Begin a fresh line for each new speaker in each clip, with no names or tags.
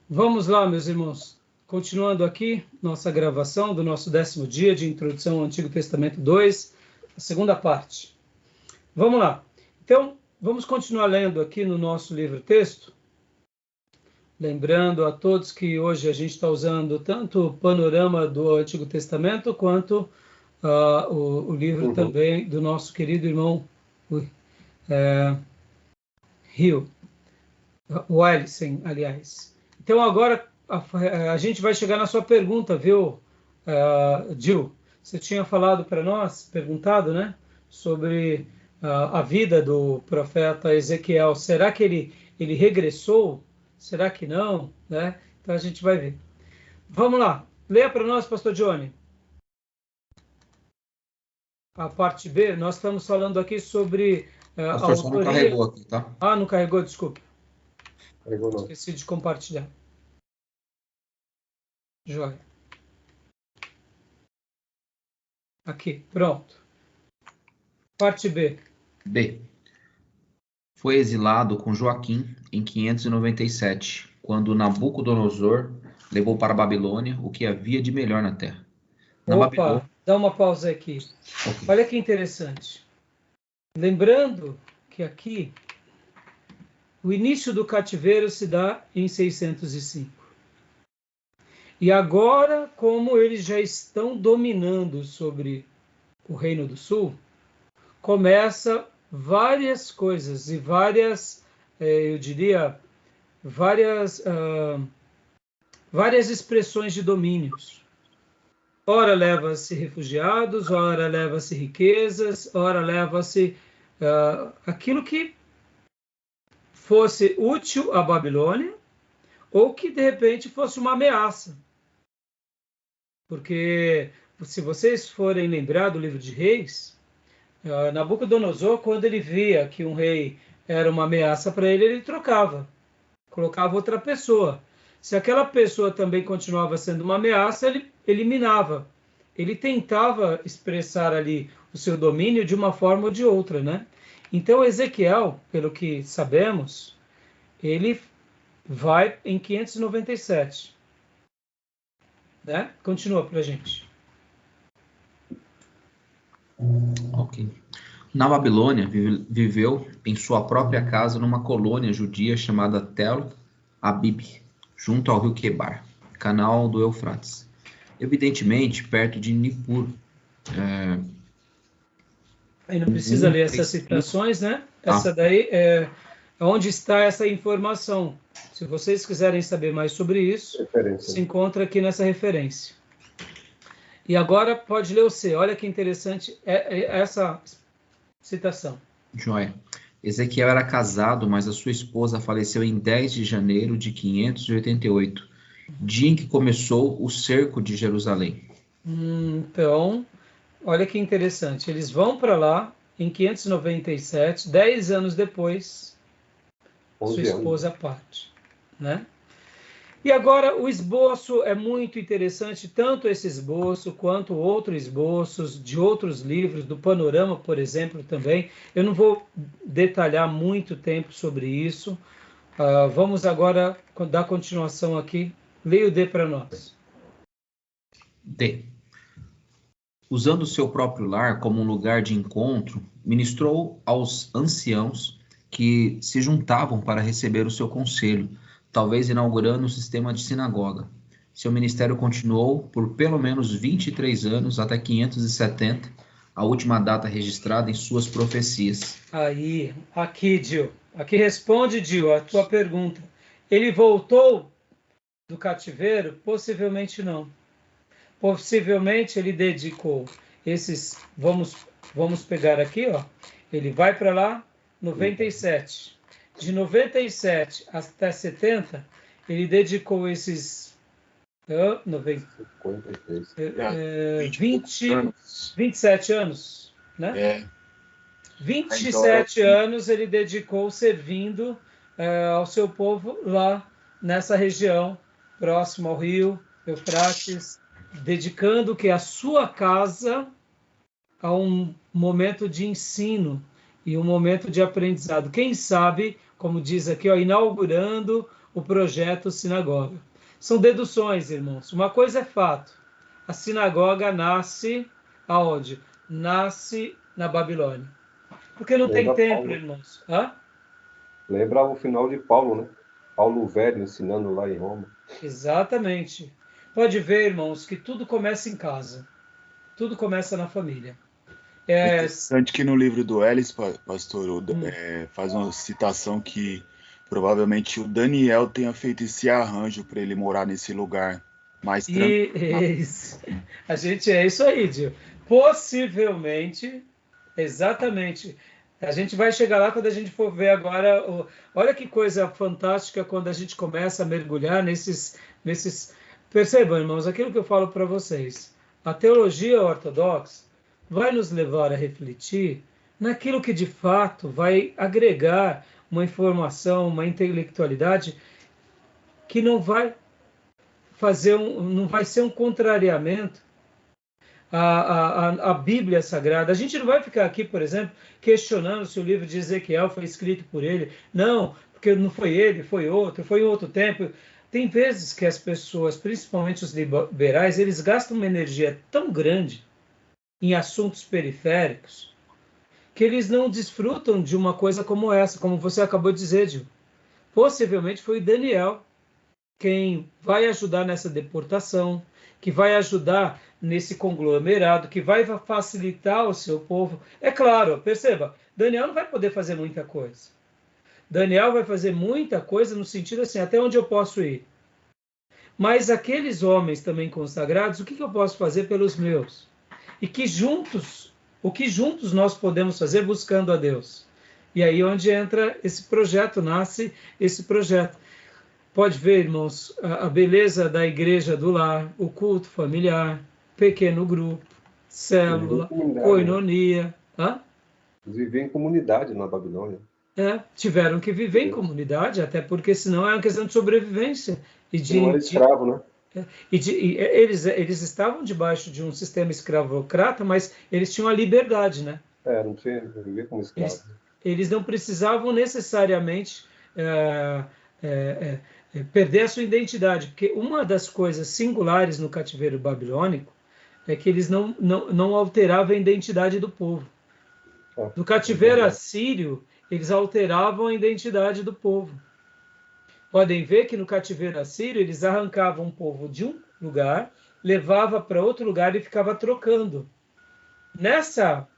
Vamos lá, meus irmãos. Continuando aqui nossa gravação do nosso 10º dia de Introdução ao Antigo Testamento 2, a segunda parte. Vamos lá. Então, vamos continuar lendo aqui no nosso livro-texto. Lembrando a todos que hoje a gente está usando tanto o panorama do Antigo Testamento quanto o livro também do nosso querido irmão Wellington, aliás. Então agora a gente vai chegar na sua pergunta, viu, Jill? Você tinha falado para nós, perguntado, né, sobre a vida do profeta Ezequiel. Será que ele regressou? Será que não? Né? Então a gente vai ver. Vamos lá. Leia para nós, pastor Johnny. A parte B, nós estamos falando aqui sobre a autoria...
Só não carregou aqui, tá?
Ah, não carregou, desculpa.
Carregou não.
Esqueci de compartilhar. Joia. Aqui, pronto. Parte B.
B. Foi exilado com Joaquim em 597, quando Nabucodonosor levou para a Babilônia o que havia de melhor na terra.
Opa, dá uma pausa aqui. Okay. Olha que interessante. Lembrando que aqui o início do cativeiro se dá em 605. E agora, como eles já estão dominando sobre o Reino do Sul, começa várias coisas e várias, eu diria, várias expressões de domínios. Ora leva-se refugiados, ora leva-se riquezas, ora leva-se aquilo que fosse útil à Babilônia ou que de repente fosse uma ameaça. Porque se vocês forem lembrar do livro de Reis, Nabucodonosor, quando ele via que um rei era uma ameaça para ele, ele trocava, colocava outra pessoa. Se aquela pessoa também continuava sendo uma ameaça, ele eliminava. Ele tentava expressar ali o seu domínio de uma forma ou de outra, né? Então Ezequiel, pelo que sabemos, ele vai em 597. Né? Continua para a gente.
Ok. Na Babilônia, viveu em sua própria casa numa colônia judia chamada Tel Abib, junto ao rio Quebar, canal do Eufrates. Evidentemente, perto de Nippur.
Aí não precisa ler essas citações, né? Essa daí é onde está essa informação. Se vocês quiserem saber mais sobre isso, se encontra aqui nessa referência. E agora pode ler o C. Olha que interessante essa citação.
Joia. Ezequiel era casado, mas a sua esposa faleceu em 10 de janeiro de 588, dia em que começou o cerco de Jerusalém.
Então, olha que interessante. Eles vão para lá em 597, 10 anos depois, sua esposa parte. Né? E agora o esboço é muito interessante, tanto esse esboço quanto outros esboços de outros livros, do Panorama, por exemplo, também. Eu não vou detalhar muito tempo sobre isso. Vamos agora dar continuação aqui. Leia o D para nós.
D. Usando seu próprio lar como um lugar de encontro, ministrou aos anciãos que se juntavam para receber o seu conselho, talvez inaugurando um sistema de sinagoga. Seu ministério continuou por pelo menos 23 anos, até 570, a última data registrada em suas profecias.
Aqui, Gil. Aqui responde, Gil, a tua pergunta. Ele voltou do cativeiro? Possivelmente não. Possivelmente ele dedicou esses... Vamos pegar aqui, ó. Ele vai para lá, 97. De 97 até 70, ele dedicou esses 27 anos, né? 27 anos ele dedicou servindo ao seu povo lá nessa região, próximo ao rio Eufrates, dedicando que a sua casa a um momento de ensino e um momento de aprendizado. Quem sabe, como diz aqui, inaugurando o projeto sinagoga. São deduções, irmãos. Uma coisa é fato. A sinagoga nasce aonde? Nasce na Babilônia. Porque não tem
Lembra
templo,
Paulo.
irmãos. Hã?
Lembra o final de Paulo, né? Paulo velho ensinando lá em Roma.
Exatamente. Pode ver, irmãos, que tudo começa em casa. Tudo começa na família.
É interessante que no livro do Ellis, pastor,
Hum.
faz uma citação que provavelmente o Daniel tenha feito esse arranjo para ele morar nesse lugar mais tranquilo.
Isso. É isso aí, Dio. Possivelmente, exatamente. A gente vai chegar lá quando a gente for ver agora. Olha que coisa fantástica quando a gente começa a mergulhar nesses. Percebam, irmãos, aquilo que eu falo para vocês. A teologia ortodoxa vai nos levar a refletir naquilo que de fato vai agregar uma informação, uma intelectualidade que não vai não vai ser um contrariamento à Bíblia Sagrada. A gente não vai ficar aqui, por exemplo, questionando se o livro de Ezequiel foi escrito por ele. Não, porque não foi ele, foi em outro tempo. Tem vezes que as pessoas, principalmente os liberais, eles gastam uma energia tão grande em assuntos periféricos que eles não desfrutam de uma coisa como essa, como você acabou de dizer, Gil. Possivelmente foi Daniel quem vai ajudar nessa deportação, que vai ajudar nesse conglomerado, que vai facilitar o seu povo. É claro, perceba, Daniel não vai poder fazer muita coisa. Daniel vai fazer muita coisa no sentido assim, até onde eu posso ir. Mas aqueles homens também consagrados, o que eu posso fazer pelos meus? E que juntos, o que juntos nós podemos fazer buscando a Deus? E aí onde entra esse projeto, nasce esse projeto. Pode ver, irmãos, a beleza da igreja do lar, o culto familiar, pequeno grupo, célula, koinonia. Hã?
Eles viviam em comunidade na Babilônia.
Tiveram que viver em comunidade, até porque senão é uma questão de sobrevivência.
Não era escravo, né?
Eles estavam debaixo de um sistema escravocrata, mas eles tinham a liberdade, né?
Não vivia como escravo.
Eles não precisavam necessariamente perder a sua identidade, porque uma das coisas singulares no cativeiro babilônico é que eles não alteravam a identidade do povo. No cativeiro assírio, eles alteravam a identidade do povo. Podem ver que no cativeiro assírio, eles arrancavam o povo de um lugar, levava para outro lugar e ficava trocando. Nessa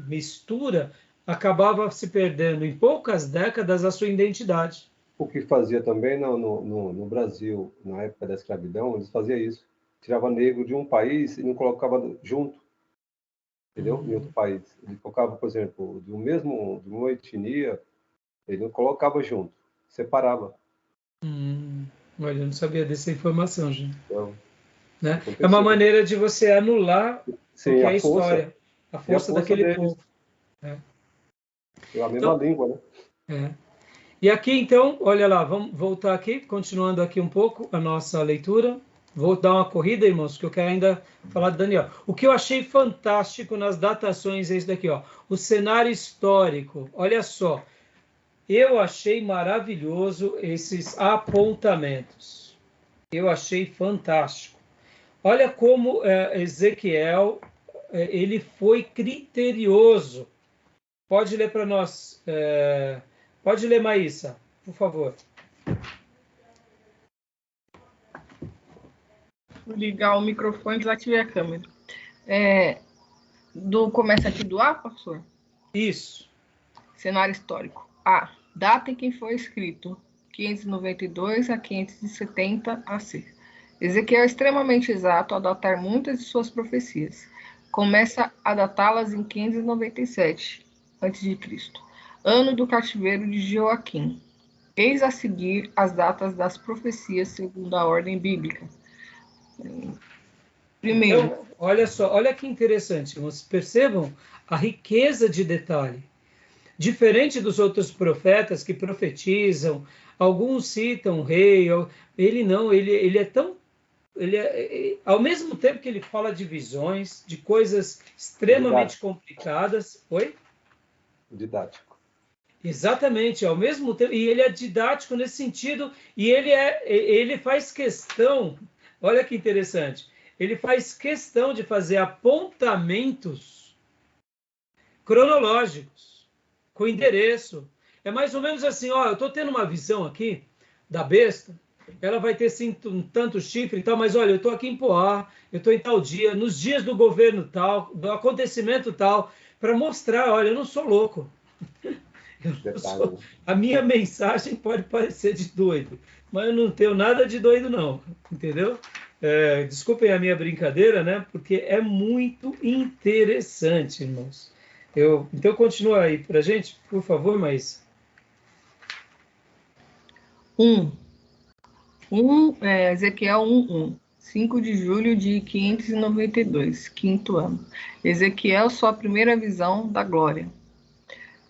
mistura, acabava se perdendo em poucas décadas a sua identidade.
O que fazia também no Brasil, na época da escravidão, eles faziam isso. Tirava negro de um país e não colocava junto, entendeu? Em outro país. Ele colocava, por exemplo, de uma etnia, ele não colocava junto, separava.
Olha, eu não sabia dessa informação, gente.
Então,
né? É uma maneira de você anular
sim,
o que é
a
história, a força daquele
deles.
povo.
É a mesma língua, né?
E aqui, então, olha lá, vamos voltar aqui, continuando aqui um pouco a nossa leitura. Vou dar uma corrida, irmãos, que eu quero ainda falar de Daniel. O que eu achei fantástico nas datações é isso daqui, ó. O cenário histórico, olha só. Eu achei maravilhoso esses apontamentos. Eu achei fantástico. Olha como Ezequiel, ele foi criterioso. Pode ler para nós. Pode ler, Maísa, por favor.
Vou ligar o microfone e desativei a câmera. Começa aqui do A, professor?
Isso.
Cenário histórico. A. Data em que foi escrito. 592 a 570 AC. Ezequiel é extremamente exato ao datar muitas de suas profecias. Começa a datá-las em 597 a.C., ano do cativeiro de Joaquim. Eis a seguir as datas das profecias segundo a ordem bíblica. Primeiro.
Então, olha só, olha que interessante. Vocês percebam a riqueza de detalhe. Diferente dos outros profetas que profetizam, alguns citam o rei, ele não, ele é tão... ao mesmo tempo que ele fala de visões, de coisas extremamente complicadas... Oi?
Didático.
Exatamente, ao mesmo tempo, e ele é didático nesse sentido, e ele faz questão, olha que interessante, ele faz questão de fazer apontamentos cronológicos, com endereço. É mais ou menos assim, ó, eu estou tendo uma visão aqui da besta, ela vai ter sim um tanto chifre e tal, mas olha, eu estou aqui em Poá, eu estou em tal dia, nos dias do governo tal, do acontecimento tal, para mostrar, olha, eu não sou louco. A minha mensagem pode parecer de doido, mas eu não tenho nada de doido, não, entendeu? Desculpem a minha brincadeira, né? Porque é muito interessante, irmãos. Então, continua aí para a gente, por favor, mas...
1. Ezequiel 1:1. 5 de julho de 592, quinto ano. Ezequiel, sua primeira visão da glória.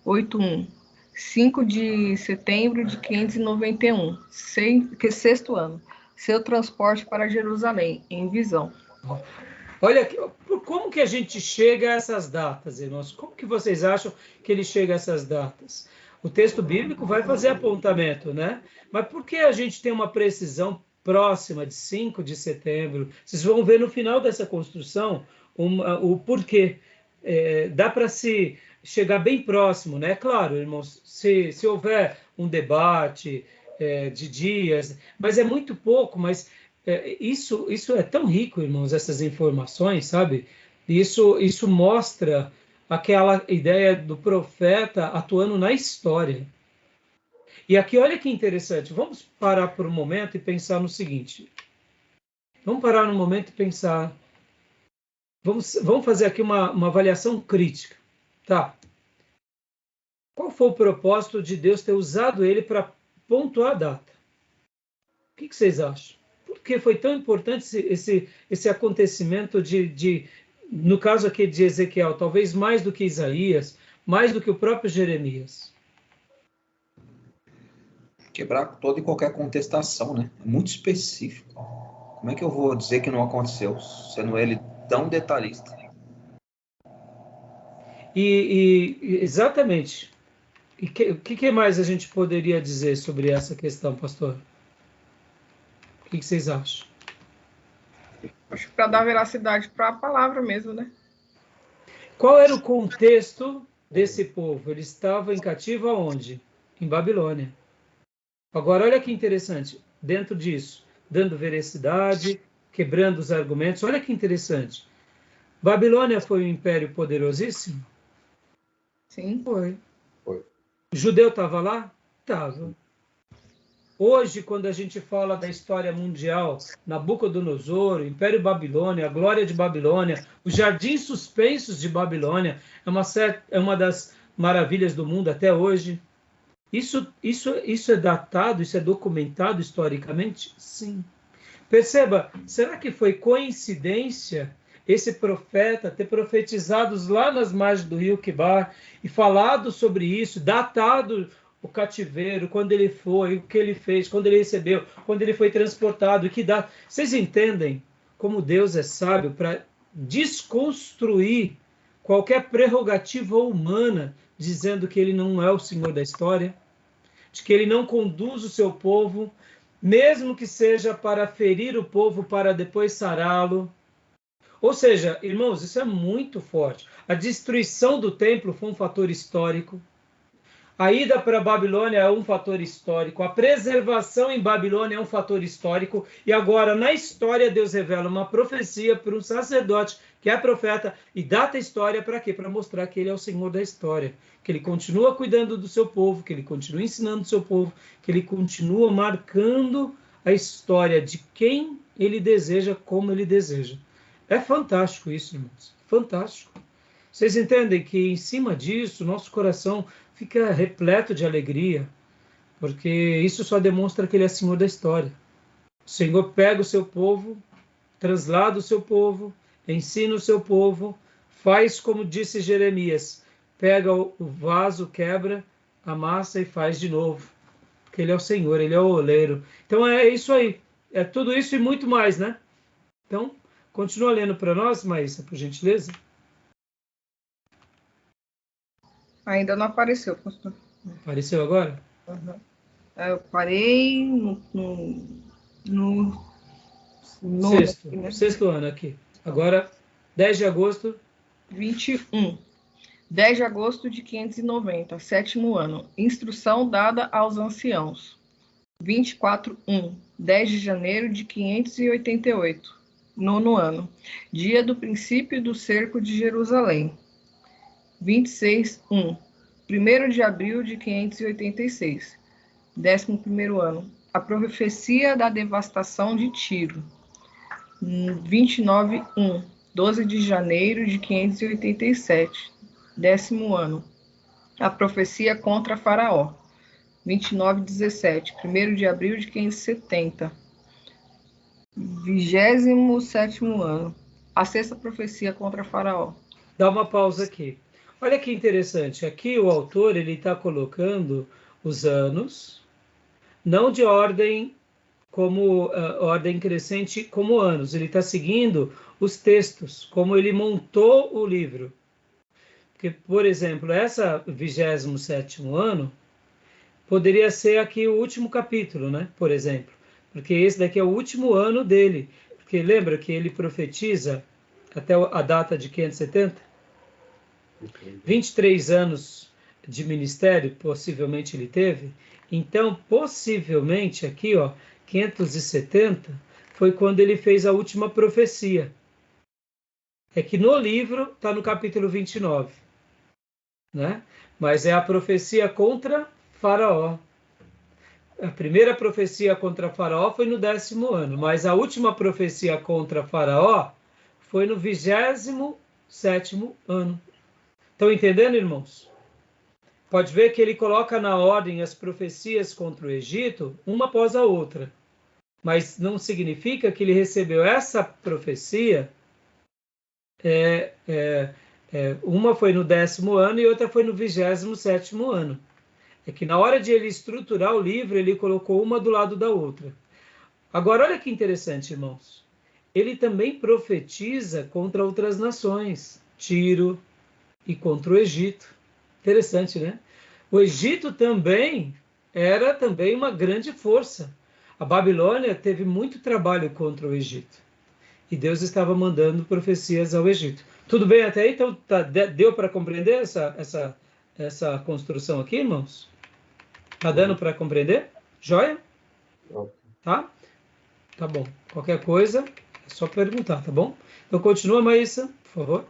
8:1. 5 de setembro de 591, sexto ano. Seu transporte para Jerusalém, em visão.
Olha, como que a gente chega a essas datas, irmãos? Como que vocês acham que ele chega a essas datas? O texto bíblico vai fazer apontamento, né? Mas por que a gente tem uma precisão próxima de 5 de setembro? Vocês vão ver no final dessa construção o porquê. Dá para se chegar bem próximo, né? Claro, irmãos, se houver um debate de dias, mas é muito pouco, mas isso é tão rico, irmãos, essas informações, sabe? Isso mostra aquela ideia do profeta atuando na história. E aqui, olha que interessante, vamos parar por um momento e pensar no seguinte. Vamos parar no momento e pensar. Vamos fazer aqui uma avaliação crítica. Tá. Qual foi o propósito de Deus ter usado ele para pontuar a data? O que vocês acham? Por que foi tão importante esse acontecimento no caso aqui de Ezequiel, talvez mais do que Isaías, mais do que o próprio Jeremias?
Quebrar toda e qualquer contestação, né? É muito específico. Como é que eu vou dizer que não aconteceu, sendo ele tão detalhista?
Exatamente. E o que mais a gente poderia dizer sobre essa questão, pastor? O que vocês acham?
Acho que para dar veracidade para a palavra mesmo, né?
Qual era o contexto desse povo? Ele estava em cativo aonde? Em Babilônia. Agora, olha que interessante. Dentro disso, dando veracidade, quebrando os argumentos. Olha que interessante. Babilônia foi um império poderosíssimo?
Sim.
Foi. O judeu estava lá? Estava. Hoje, quando a gente fala da história mundial, Nabucodonosor, o Império Babilônia, a glória de Babilônia, os jardins suspensos de Babilônia, é uma das maravilhas do mundo até hoje. Isso é datado, isso é documentado historicamente? Sim. Perceba, será que foi coincidência esse profeta ter profetizado lá nas margens do rio Quibar e falado sobre isso, datado o cativeiro, quando ele foi, o que ele fez, quando ele recebeu, quando ele foi transportado, que dá. Vocês entendem como Deus é sábio para desconstruir qualquer prerrogativa humana, dizendo que ele não é o Senhor da história, de que ele não conduz o seu povo, mesmo que seja para ferir o povo, para depois sará-lo. Ou seja, irmãos, isso é muito forte. A destruição do templo foi um fator histórico. A ida para a Babilônia é um fator histórico. A preservação em Babilônia é um fator histórico. E agora, na história, Deus revela uma profecia para um sacerdote, que é profeta, e data a história para quê? Para mostrar que ele é o Senhor da história. Que ele continua cuidando do seu povo, que ele continua ensinando o seu povo, que ele continua marcando a história de quem ele deseja, como ele deseja. É fantástico isso, irmãos. Fantástico. Vocês entendem que, em cima disso, nosso coração fica repleto de alegria, porque isso só demonstra que ele é Senhor da história. O Senhor pega o seu povo, traslada o seu povo, ensina o seu povo, faz como disse Jeremias, pega o vaso, quebra, amassa e faz de novo. Porque ele é o Senhor, ele é o oleiro. Então é isso aí. É tudo isso e muito mais, né? Então, continua lendo para nós, Maísa, por gentileza.
Ainda não apareceu, pastor.
Apareceu agora?
Uhum. Eu parei no
Sexto.
né?
Sexto ano aqui. Agora, 10 de agosto.
21. 10 de agosto de 590, sétimo ano. Instrução dada aos anciãos. 24.1. 10 de janeiro de 588, nono ano. Dia do princípio do cerco de Jerusalém. 26.1. 1º de abril de 586, 11º ano. A profecia da devastação de Tiro. 29.1. 12 de janeiro de 587, 10º ano. A profecia contra Faraó. 29.17. 1º de abril de 570, 27º ano. A sexta profecia contra Faraó.
Dá uma pausa aqui. Olha que interessante. Aqui o autor ele está colocando os anos, não de ordem como ordem crescente como anos. Ele está seguindo os textos, como ele montou o livro. Porque, por exemplo, essa 27º ano poderia ser aqui o último capítulo, né? Por exemplo, porque esse daqui é o último ano dele. Porque lembra que ele profetiza até a data de 570? 23 anos de ministério, possivelmente ele teve. Então, possivelmente aqui, ó, 570 foi quando ele fez a última profecia. É que no livro está no capítulo 29, né? Mas é a profecia contra Faraó. A primeira profecia contra Faraó foi no 10º ano, mas a última profecia contra Faraó foi no 27º ano. Estão entendendo, irmãos? Pode ver que ele coloca na ordem as profecias contra o Egito, uma após a outra. Mas não significa que ele recebeu essa profecia, uma foi no 10º ano e outra foi no 27º ano. É que na hora de ele estruturar o livro, ele colocou uma do lado da outra. Agora, olha que interessante, irmãos. Ele também profetiza contra outras nações, Tiro e contra o Egito. Interessante, né? O Egito também era também uma grande força. A Babilônia teve muito trabalho contra o Egito. E Deus estava mandando profecias ao Egito. Tudo bem até aí? Então, deu para compreender essa construção aqui, irmãos? Tá dando para compreender? Joia? Tá? Tá bom. Qualquer coisa, é só perguntar, tá bom? Então, continua, Maísa, por favor.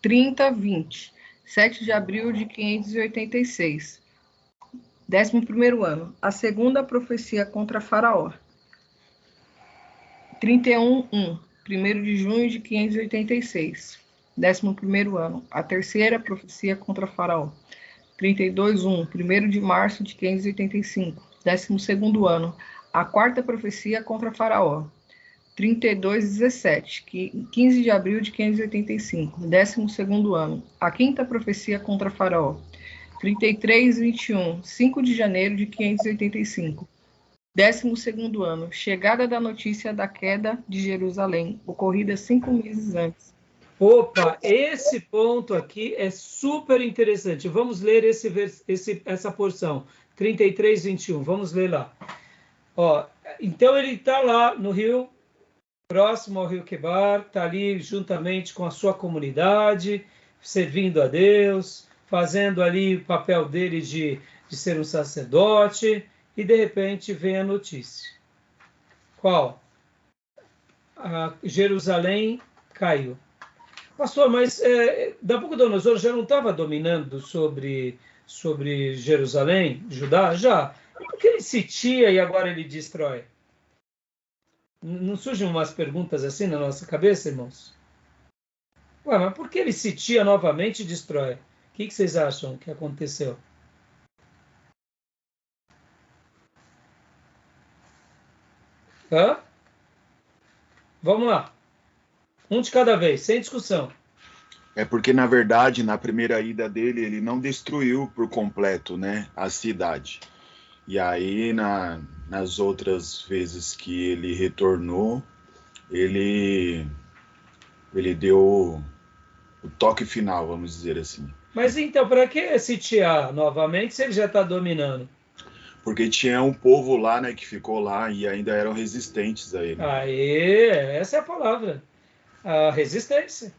30:20. 7 de abril de 586. 11º ano. A segunda profecia contra Faraó. 31:1. 1º de junho de 586. 11º ano. A terceira profecia contra Faraó. 32:1. 1º de março de 585. 12º ano. A quarta profecia contra Faraó. 32:17. 15 de abril de 585. 12º ano. A quinta profecia contra Faraó. 33:21. 5 de janeiro de 585. 12º ano. Chegada da notícia da queda de Jerusalém, ocorrida 5 meses antes.
Opa, esse ponto aqui é super interessante. Vamos ler essa porção, 33:21. Vamos ler lá. Ó, então ele está lá no rio, próximo ao rio Quebar, está ali juntamente com a sua comunidade, servindo a Deus, fazendo ali o papel dele de ser um sacerdote, e de repente vem a notícia. Qual? Jerusalém caiu. Pastor, mas Nabucodonosor já não estava dominando sobre Jerusalém, Judá? Já. E por que ele sitia e agora ele destrói? Não surgem umas perguntas assim na nossa cabeça, irmãos? Ué, mas por que ele sitia novamente e destrói? O que vocês acham que aconteceu? Hã? Vamos lá. Um de cada vez, sem discussão.
É porque, na verdade, na primeira ida dele, ele não destruiu por completo, né, a cidade. E aí, nas outras vezes que ele retornou, ele deu toque final, vamos dizer assim.
Mas então, para que sitiar novamente se ele já está dominando?
Porque tinha um povo lá, né, que ficou lá e ainda eram resistentes a ele.
Aí, essa é a palavra. A resistência.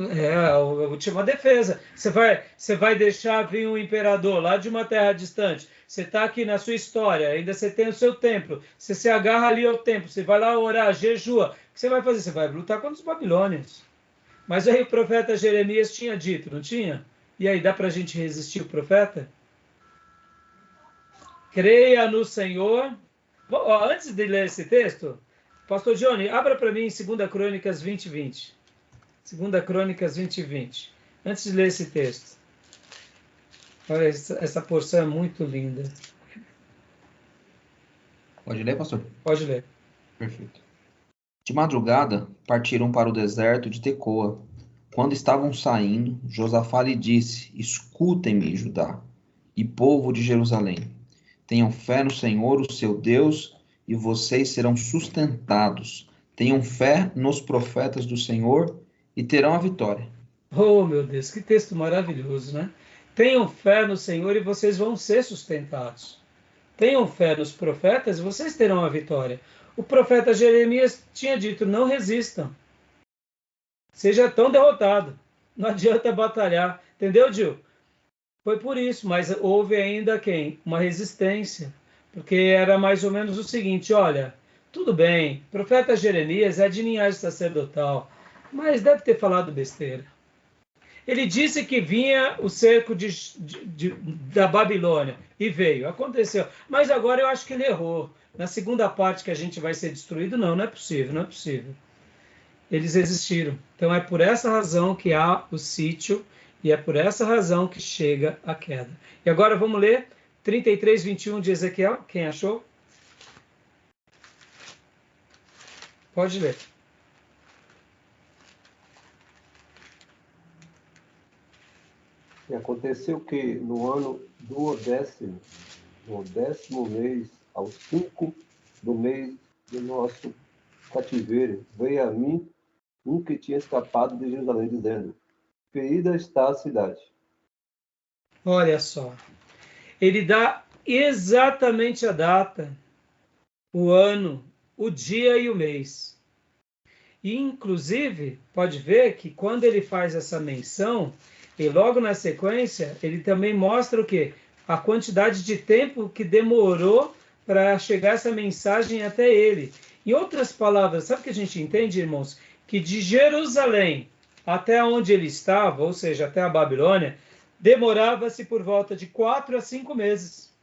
É a última defesa. Você vai deixar vir um imperador lá de uma terra distante. Você está aqui na sua história, ainda você tem o seu templo. Você se agarra ali ao templo, você vai lá orar, jejua. O que você vai fazer? Você vai lutar contra os babilônios. Mas aí o profeta Jeremias tinha dito, não tinha? E aí, dá para a gente resistir o profeta? Creia no Senhor. Bom, antes de ler esse texto, pastor Johnny, abra para mim em 2 Crônicas 20:20. 2 Crônicas 20:20. Antes de ler esse texto. Olha, essa porção é muito linda.
Pode ler, pastor?
Pode ler.
Perfeito. De madrugada, partiram para o deserto de Tecoa. Quando estavam saindo, Josafá lhe disse: Escutem-me, Judá, e povo de Jerusalém. Tenham fé no Senhor, o seu Deus, e vocês serão sustentados. Tenham fé nos profetas do Senhor e terão a vitória.
Oh, meu Deus, que texto maravilhoso, né? Tenham fé no Senhor e vocês vão ser sustentados. Tenham fé nos profetas e vocês terão a vitória. O profeta Jeremias tinha dito: não resistam. Seja tão derrotado. Não adianta batalhar. Entendeu, Gil? Foi por isso, mas houve ainda quem? Uma resistência. Porque era mais ou menos o seguinte: olha, tudo bem, o profeta Jeremias é de linhagem sacerdotal, mas deve ter falado besteira. Ele disse que vinha o cerco da Babilônia, e veio, aconteceu. Mas agora eu acho que ele errou. Na segunda parte que a gente vai ser destruído, não é possível, não é possível. Eles resistiram. Então é por essa razão que há o sítio, e é por essa razão que chega a queda. E agora vamos ler 33:21 de Ezequiel. Quem achou? Pode ler.
E aconteceu que no ano no 10º mês, aos 5 do mês do nosso cativeiro, veio a mim um que tinha escapado de Jerusalém, dizendo: ferida está a cidade.
Olha só. Ele dá exatamente a data, o ano, o dia e o mês. E, inclusive, pode ver que quando ele faz essa menção, e logo na sequência, ele também mostra o quê? A quantidade de tempo que demorou para chegar essa mensagem até ele. Em outras palavras, sabe o que a gente entende, irmãos? Que de Jerusalém até onde ele estava, ou seja, até a Babilônia, demorava-se por volta de 4 a 5 meses.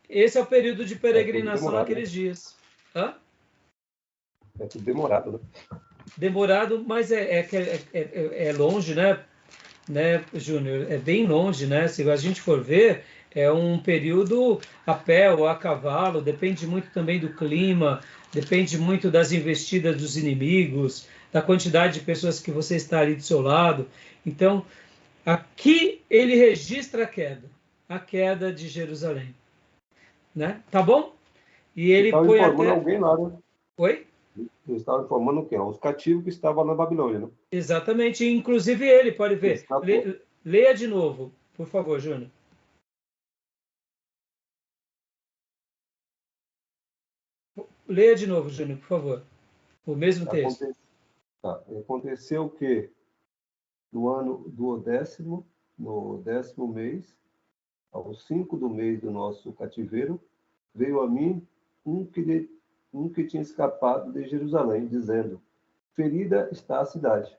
Esse é o período de peregrinação
demorado,
naqueles dias. Hã?
É tudo demorado, né?
Demorado, mas é longe, né, Júnior? É bem longe, né? Se a gente for ver, é um período a pé ou a cavalo, depende muito também do clima, depende muito das investidas dos inimigos, da quantidade de pessoas que você está ali do seu lado. Então, aqui ele registra a queda de Jerusalém, né? Tá bom? E ele
estava
põe
informando
até...
alguém lá, né?
Oi?
Ele estava informando o quê? Os cativos que estavam na Babilônia, né?
Exatamente, inclusive ele, pode ver. Leia de novo, por favor, Júnior. Leia de novo, Júnior, por favor. O mesmo texto.
Aconteceu que no ano do no 10º mês, aos 5 do mês do nosso cativeiro, veio a mim um que tinha escapado de Jerusalém, dizendo: ferida está a cidade.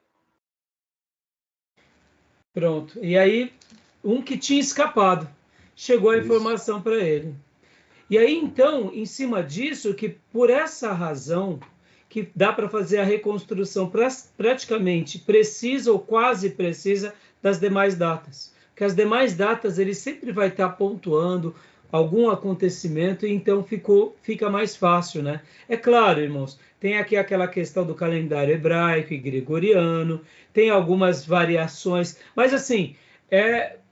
Pronto. E aí, um que tinha escapado. Chegou a informação para ele. E aí, então, em cima disso, que por essa razão, que dá para fazer a reconstrução praticamente precisa ou quase precisa das demais datas. Porque as demais datas, ele sempre vai estar pontuando algum acontecimento, e então fica mais fácil, né? É claro, irmãos, tem aqui aquela questão do calendário hebraico e gregoriano, tem algumas variações, mas assim,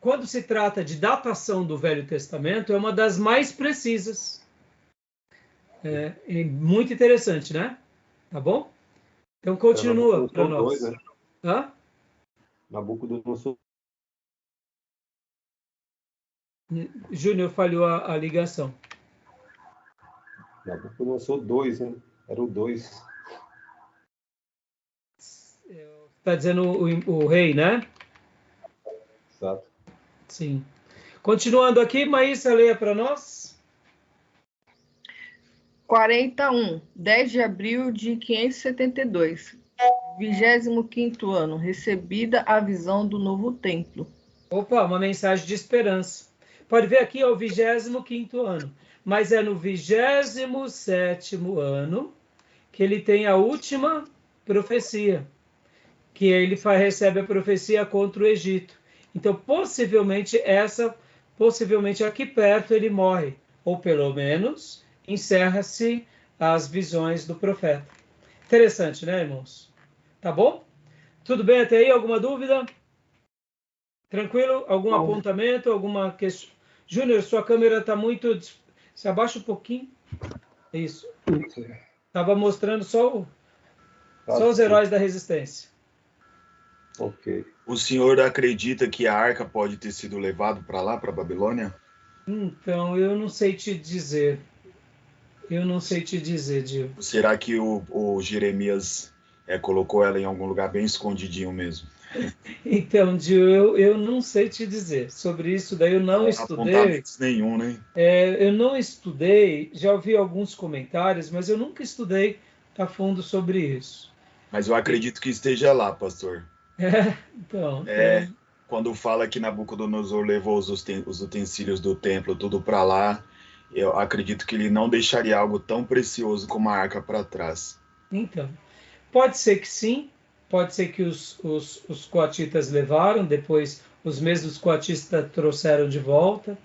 quando se trata de datação do Velho Testamento, é uma das mais precisas. É muito interessante, né? Tá bom? Então continua para nós.
Né?
Hã?
Nabucodonosor.
Júnior, falhou a ligação.
Nabucodonosor 2, né? Era o 2.
Está dizendo o rei, né?
Exato.
Sim. Continuando aqui, Maísa, leia para nós.
41, 10 de abril de 572, 25º ano, recebida a visão do novo templo.
Opa, uma mensagem de esperança. Pode ver aqui, é o 25º ano, mas é no 27º ano que ele tem a última profecia, que ele recebe a profecia contra o Egito. Então, possivelmente aqui perto ele morre, ou pelo menos encerra-se as visões do profeta. Interessante, né, irmãos? Tá bom? Tudo bem até aí? Alguma dúvida? Tranquilo? Algum apontamento? Alguma questão? Júnior, sua câmera está muito... Se abaixa um pouquinho. Isso. Estava mostrando só os heróis da resistência.
Ok.
O senhor acredita que a arca pode ter sido levado para lá, para a Babilônia?
Então, eu não sei te dizer. Diego.
Será que o Jeremias colocou ela em algum lugar bem escondidinho mesmo?
Então, Diego, eu não sei te dizer. Sobre isso daí eu não estudei.
Nenhum, né?
Eu não estudei, já ouvi alguns comentários, mas eu nunca estudei a fundo sobre isso.
Mas eu acredito que esteja lá, pastor.
Então...
Quando fala que Nabucodonosor levou os utensílios do templo tudo para lá, eu acredito que ele não deixaria algo tão precioso como a arca para trás.
Então, pode ser que sim, pode ser que os coatitas levaram, depois os mesmos coatistas trouxeram de volta,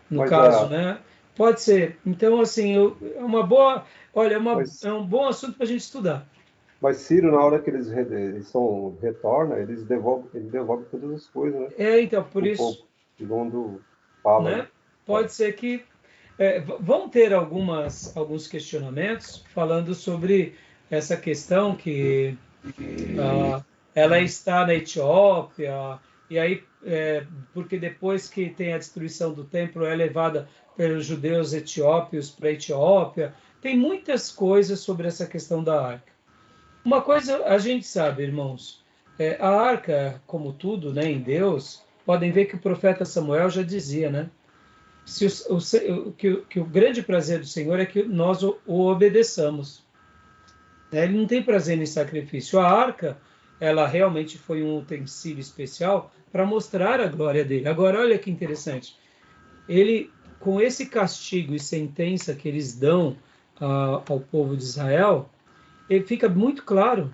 no caso, né? Pode ser. Então, assim, é uma boa... Olha, é um bom assunto para a gente estudar.
Mas Ciro, na hora que eles retornam, eles devolvem todas as coisas, né?
Então, por isso...
Segundo fala.
Né? Pode ser que... vão ter alguns questionamentos falando sobre essa questão que ela está na Etiópia, e aí, porque depois que tem a destruição do templo, é levada pelos judeus etiópios para a Etiópia. Tem muitas coisas sobre essa questão da arca. Uma coisa a gente sabe, irmãos, a arca, como tudo, né, em Deus, podem ver que o profeta Samuel já dizia, né? Que o grande prazer do Senhor é que nós o obedeçamos. Ele não tem prazer em sacrifício. A arca, ela realmente foi um utensílio especial para mostrar a glória dele. Agora, olha que interessante. Ele, com esse castigo e sentença que eles dão ao povo de Israel, ele fica muito claro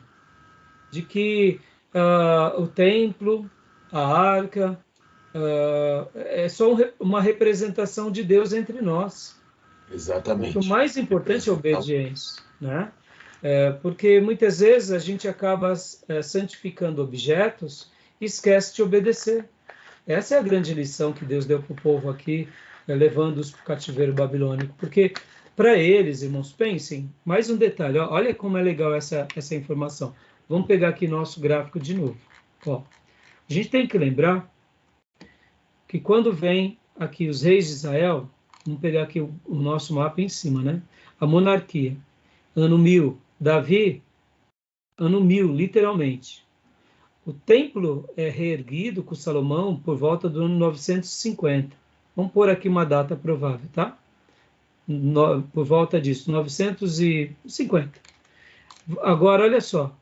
de que o templo, a arca, é só uma representação de Deus entre nós.
Exatamente.
O mais importante é a obediência, né? Porque muitas vezes a gente acaba santificando objetos e esquece de obedecer. Essa é a grande lição que Deus deu para o povo aqui, levando-os para o cativeiro babilônico. Porque para eles, irmãos, pensem, mais um detalhe, olha como é legal essa informação. Vamos pegar aqui nosso gráfico de novo. A gente tem que lembrar que quando vem aqui os reis de Israel, vamos pegar aqui o nosso mapa em cima, né? A monarquia, ano 1000, Davi, ano 1000, literalmente. O templo é reerguido com Salomão por volta do ano 950. Vamos pôr aqui uma data provável, tá? Por volta disso, 950. Agora, olha só.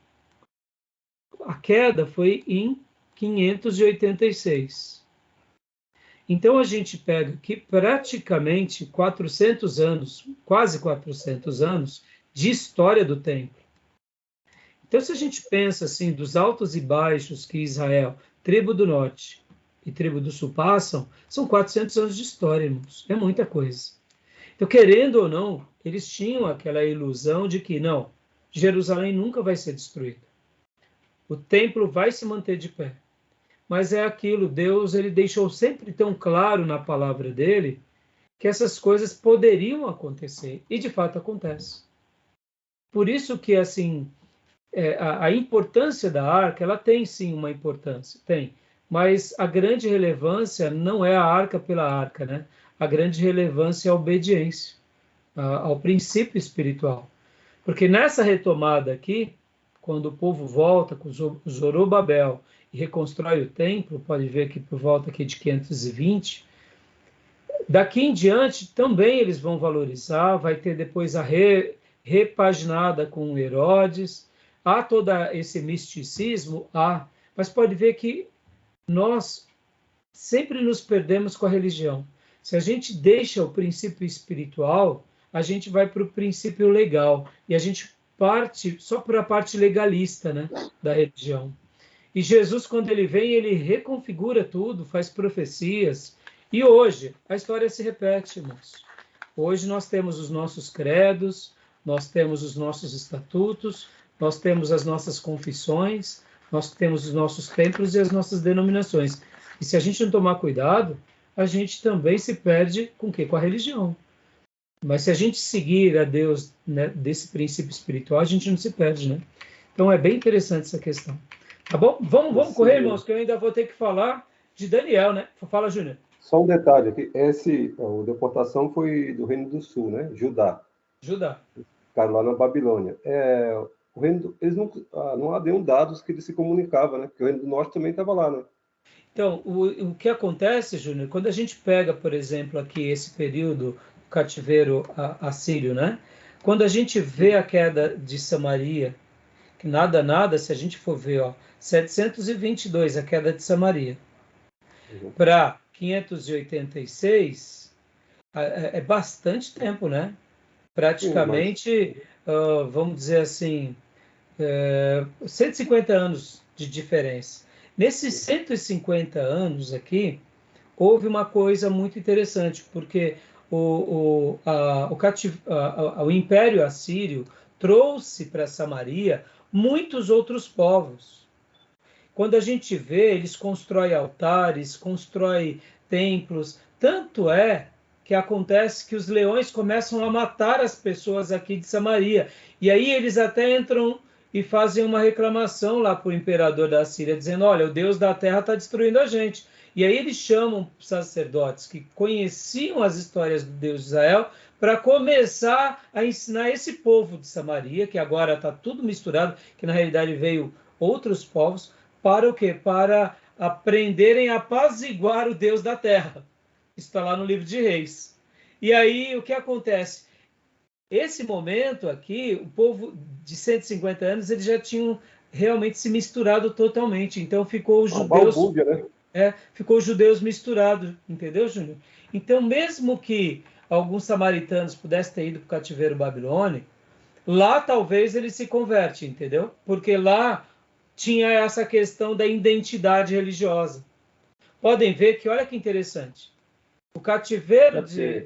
A queda foi em 586. Então, a gente pega aqui praticamente 400 anos, quase 400 anos, de história do templo. Então, se a gente pensa assim, dos altos e baixos que Israel, tribo do norte e tribo do sul passam, são 400 anos de história, irmãos. É muita coisa. Então, querendo ou não, eles tinham aquela ilusão de que, não, Jerusalém nunca vai ser destruída. O templo vai se manter de pé. Mas é aquilo, Deus ele deixou sempre tão claro na palavra dele que essas coisas poderiam acontecer, e de fato acontece. Por isso que, assim, a importância da arca, ela tem sim uma importância, tem. Mas a grande relevância não é a arca pela arca, né? A grande relevância é a obediência ao princípio espiritual. Porque nessa retomada aqui, quando o povo volta com Zorobabel e reconstrói o templo, pode ver que por volta aqui de 520, daqui em diante também eles vão valorizar, vai ter depois a repaginada com Herodes, há todo esse misticismo, mas pode ver que nós sempre nos perdemos com a religião. Se a gente deixa o princípio espiritual, a gente vai para o princípio legal, e a gente parte só para a parte legalista, né, da religião. E Jesus, quando ele vem, ele reconfigura tudo, faz profecias, e hoje a história se repete, irmãos. Hoje nós temos os nossos credos, nós temos os nossos estatutos, nós temos as nossas confissões, nós temos os nossos templos e as nossas denominações. E se a gente não tomar cuidado, a gente também se perde com o quê? Com a religião. Mas se a gente seguir a Deus, né, desse princípio espiritual, a gente não se perde, né? Então é bem interessante essa questão. Tá bom? Vamos correr, irmãos, que eu ainda vou ter que falar de Daniel, né? Fala, Júnior.
Só um detalhe aqui, a deportação foi do Reino do Sul, né? Judá. Ficaram lá na Babilônia. Eles não haviam dados que eles se comunicavam, né? Porque o Reino do Norte também estava lá, né?
Então, o que acontece, Júnior, quando a gente pega, por exemplo, aqui esse período cativeiro assírio, né? Quando a gente vê a queda de Samaria, que nada, se a gente for ver, 722, a queda de Samaria, para 586, é bastante tempo, né? Praticamente, vamos dizer assim, 150 anos de diferença. Nesses 150 anos aqui, houve uma coisa muito interessante, porque o Império Assírio trouxe para Samaria muitos outros povos. Quando a gente vê, eles constroem altares, constroem templos, tanto é que acontece que os leões começam a matar as pessoas aqui de Samaria. E aí eles até entram e fazem uma reclamação lá para o imperador da Síria, dizendo, olha, o Deus da terra está destruindo a gente. E aí eles chamam sacerdotes que conheciam as histórias do Deus de Israel para começar a ensinar esse povo de Samaria, que agora está tudo misturado, que na realidade veio outros povos, para o quê? Para aprenderem a apaziguar o Deus da terra. Isso está lá no livro de Reis. E aí o que acontece? Esse momento aqui, o povo de 150 anos, eles já tinham realmente se misturado totalmente. Então ficou os judeus... ficou os judeus misturados, entendeu, Júnior? Então, mesmo que alguns samaritanos pudessem ter ido para o cativeiro babilônico, lá talvez eles se convertem, entendeu? Porque lá tinha essa questão da identidade religiosa. Podem ver que, olha que interessante, o cativeiro de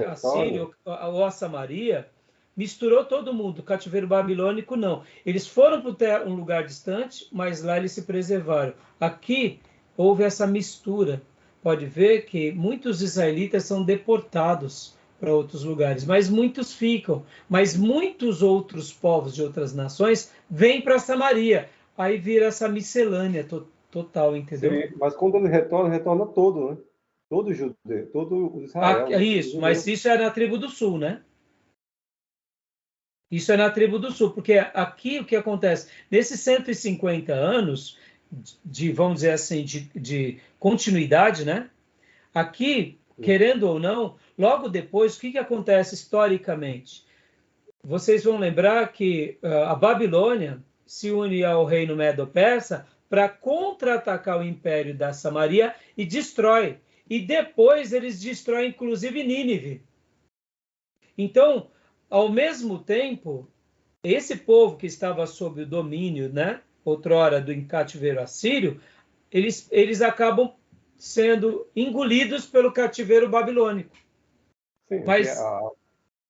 Assírio ou a Samaria misturou todo mundo, o cativeiro babilônico não. Eles foram para um lugar distante, mas lá eles se preservaram. Aqui houve essa mistura. Pode ver que muitos israelitas são deportados para outros lugares, mas muitos ficam. Mas muitos outros povos de outras nações vêm para Samaria. Aí vira essa miscelânea total, entendeu?
Sim, mas quando ele retorna todo, né? Todo judeu, todo Israel.
Isso, mas isso é na tribo do sul, né? Isso é na tribo do sul, porque aqui o que acontece? Nesses 150 anos vamos dizer assim, de continuidade, né? Aqui, querendo ou não, logo depois, o que acontece historicamente? Vocês vão lembrar que a Babilônia se une ao reino Medo-Persa para contra-atacar o império da Samaria e destrói. E depois eles destroem, inclusive, Nínive. Então, ao mesmo tempo, esse povo que estava sob o domínio, né, outrora do cativeiro assírio, eles acabam sendo engolidos pelo cativeiro babilônico.
Sim, mas a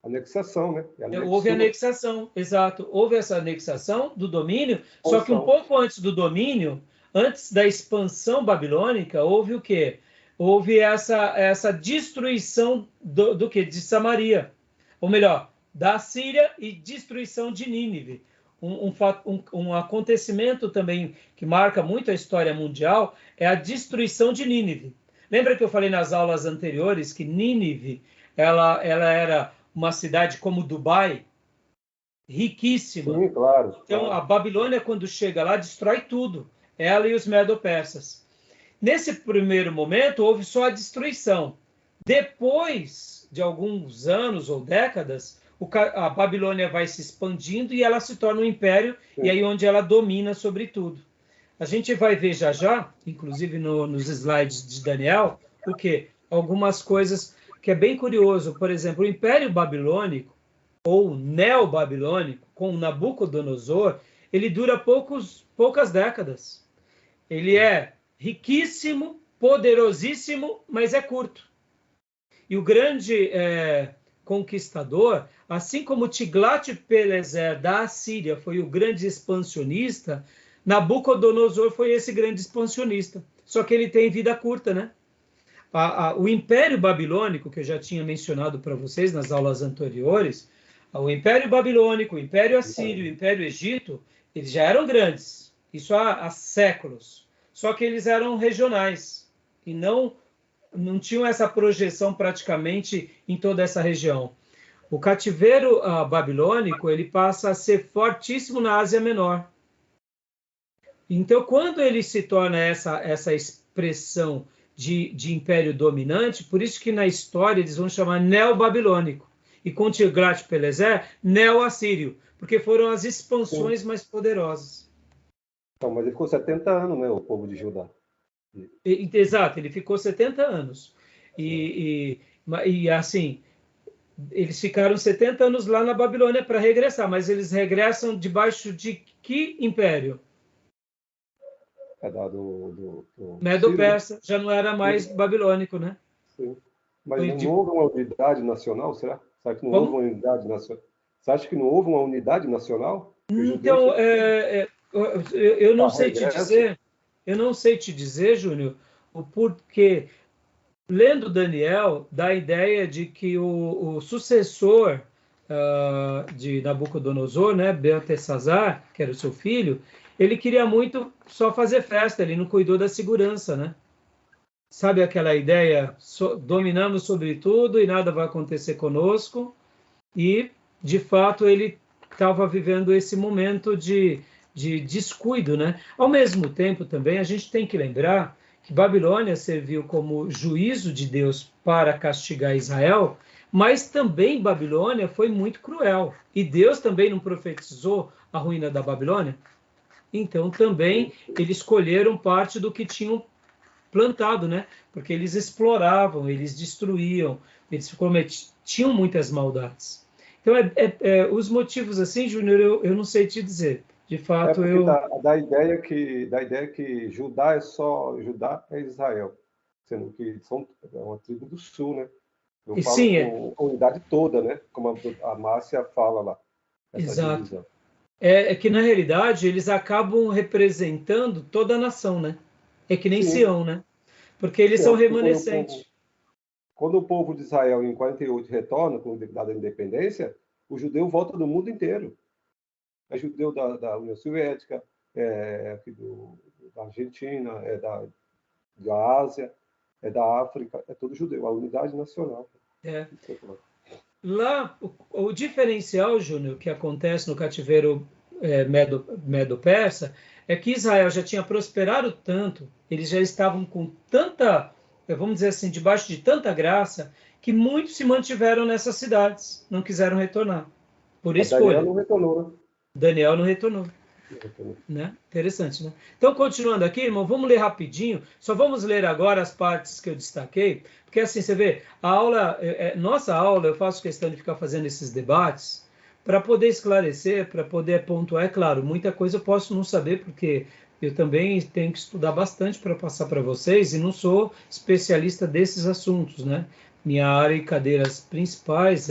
anexação, né?
Houve anexação, exato. Houve essa anexação do domínio, só que um pouco antes do domínio, antes da expansão babilônica, houve o quê? Houve essa destruição do quê? De Samaria. Ou melhor, da Síria e destruição de Nínive. um acontecimento também que marca muito a história mundial é a destruição de Nínive. Lembra que eu falei nas aulas anteriores que Nínive ela era uma cidade como Dubai, riquíssima.
Sim, claro.
Então,
claro.
a Babilônia, quando chega lá, destrói tudo. Ela e os medo-persas. Nesse primeiro momento, houve só a destruição. Depois de alguns anos ou décadas, a Babilônia vai se expandindo e ela se torna um império,
Sim.
e aí onde ela domina sobre tudo. A gente vai ver já, inclusive nos slides de Daniel, o quê? Algumas coisas que é bem curioso. Por exemplo, o Império Babilônico, ou Neobabilônico, com Nabucodonosor, ele dura poucas décadas. Ele é riquíssimo, poderosíssimo, mas é curto. E o grande conquistador, assim como Tiglat-Pileser da Assíria foi o grande expansionista, Nabucodonosor foi esse grande expansionista. Só que ele tem vida curta, né? O Império Babilônico, que eu já tinha mencionado para vocês nas aulas anteriores, o Império Babilônico, o Império Assírio, o Império Egito, eles já eram grandes, isso há séculos. Só que eles eram regionais e não tinham essa projeção praticamente em toda essa região. O cativeiro babilônico ele passa a ser fortíssimo na Ásia Menor. Então, quando ele se torna essa expressão de império dominante, por isso que na história eles vão chamar neo-babilônico. E com Tiglat-Pileser, neo-assírio, porque foram as expansões mais poderosas.
Então, mas ele ficou 70 anos, né, o povo de Judá.
Exato, ele ficou 70 anos. E assim, eles ficaram 70 anos lá na Babilônia para regressar, mas eles regressam debaixo de que império?
Do
Medo-Persa, já não era mais babilônico, né?
Sim. Mas não houve uma unidade nacional, será? Será que não houve uma unidade nacional? Você acha que não houve uma unidade nacional?
Então, eu não sei te dizer, Júnior, o porquê. Lendo Daniel, dá a ideia de que o sucessor de Nabucodonosor, né, Beltesazar, que era o seu filho, ele queria muito só fazer festa, ele não cuidou da segurança, né? Sabe aquela ideia, dominamos sobre tudo e nada vai acontecer conosco? E, de fato, ele estava vivendo esse momento de descuido, né? Ao mesmo tempo, também, a gente tem que lembrar que Babilônia serviu como juízo de Deus para castigar Israel, mas também Babilônia foi muito cruel. E Deus também não profetizou a ruína da Babilônia? Então, também, eles colheram parte do que tinham plantado, né? Porque eles exploravam, eles destruíam, eles cometiam muitas maldades. Então, os motivos assim, Júnior, eu não sei te dizer. De fato,
dá a ideia que Judá é Israel, sendo que é uma tribo do sul, né? Eu falo com a unidade toda, né? Como a Márcia fala lá.
Exato.
Divisão.
É que, na realidade, eles acabam representando toda a nação, né? É que nem Sião, né? Porque eles são remanescentes.
Quando o povo de Israel, em 48, retorna com o decreto da independência, o judeu volta do mundo inteiro. É judeu da União Soviética, da Argentina, da Ásia, da África, é todo judeu, a unidade nacional.
Lá, o diferencial, Júnior, que acontece no cativeiro medo-persa, é que Israel já tinha prosperado tanto, eles já estavam com tanta, vamos dizer assim, debaixo de tanta graça, que muitos se mantiveram nessas cidades, não quiseram retornar, por escolha.
Daniel não retornou, né?
Daniel não retornou. Né? Interessante, né? Então, continuando aqui, irmão, vamos ler rapidinho. Só vamos ler agora as partes que eu destaquei, porque assim, você vê, nossa aula, eu faço questão de ficar fazendo esses debates para poder esclarecer, para poder pontuar. É claro, muita coisa eu posso não saber, porque eu também tenho que estudar bastante para passar para vocês e não sou especialista desses assuntos, né? Minha área e cadeiras principais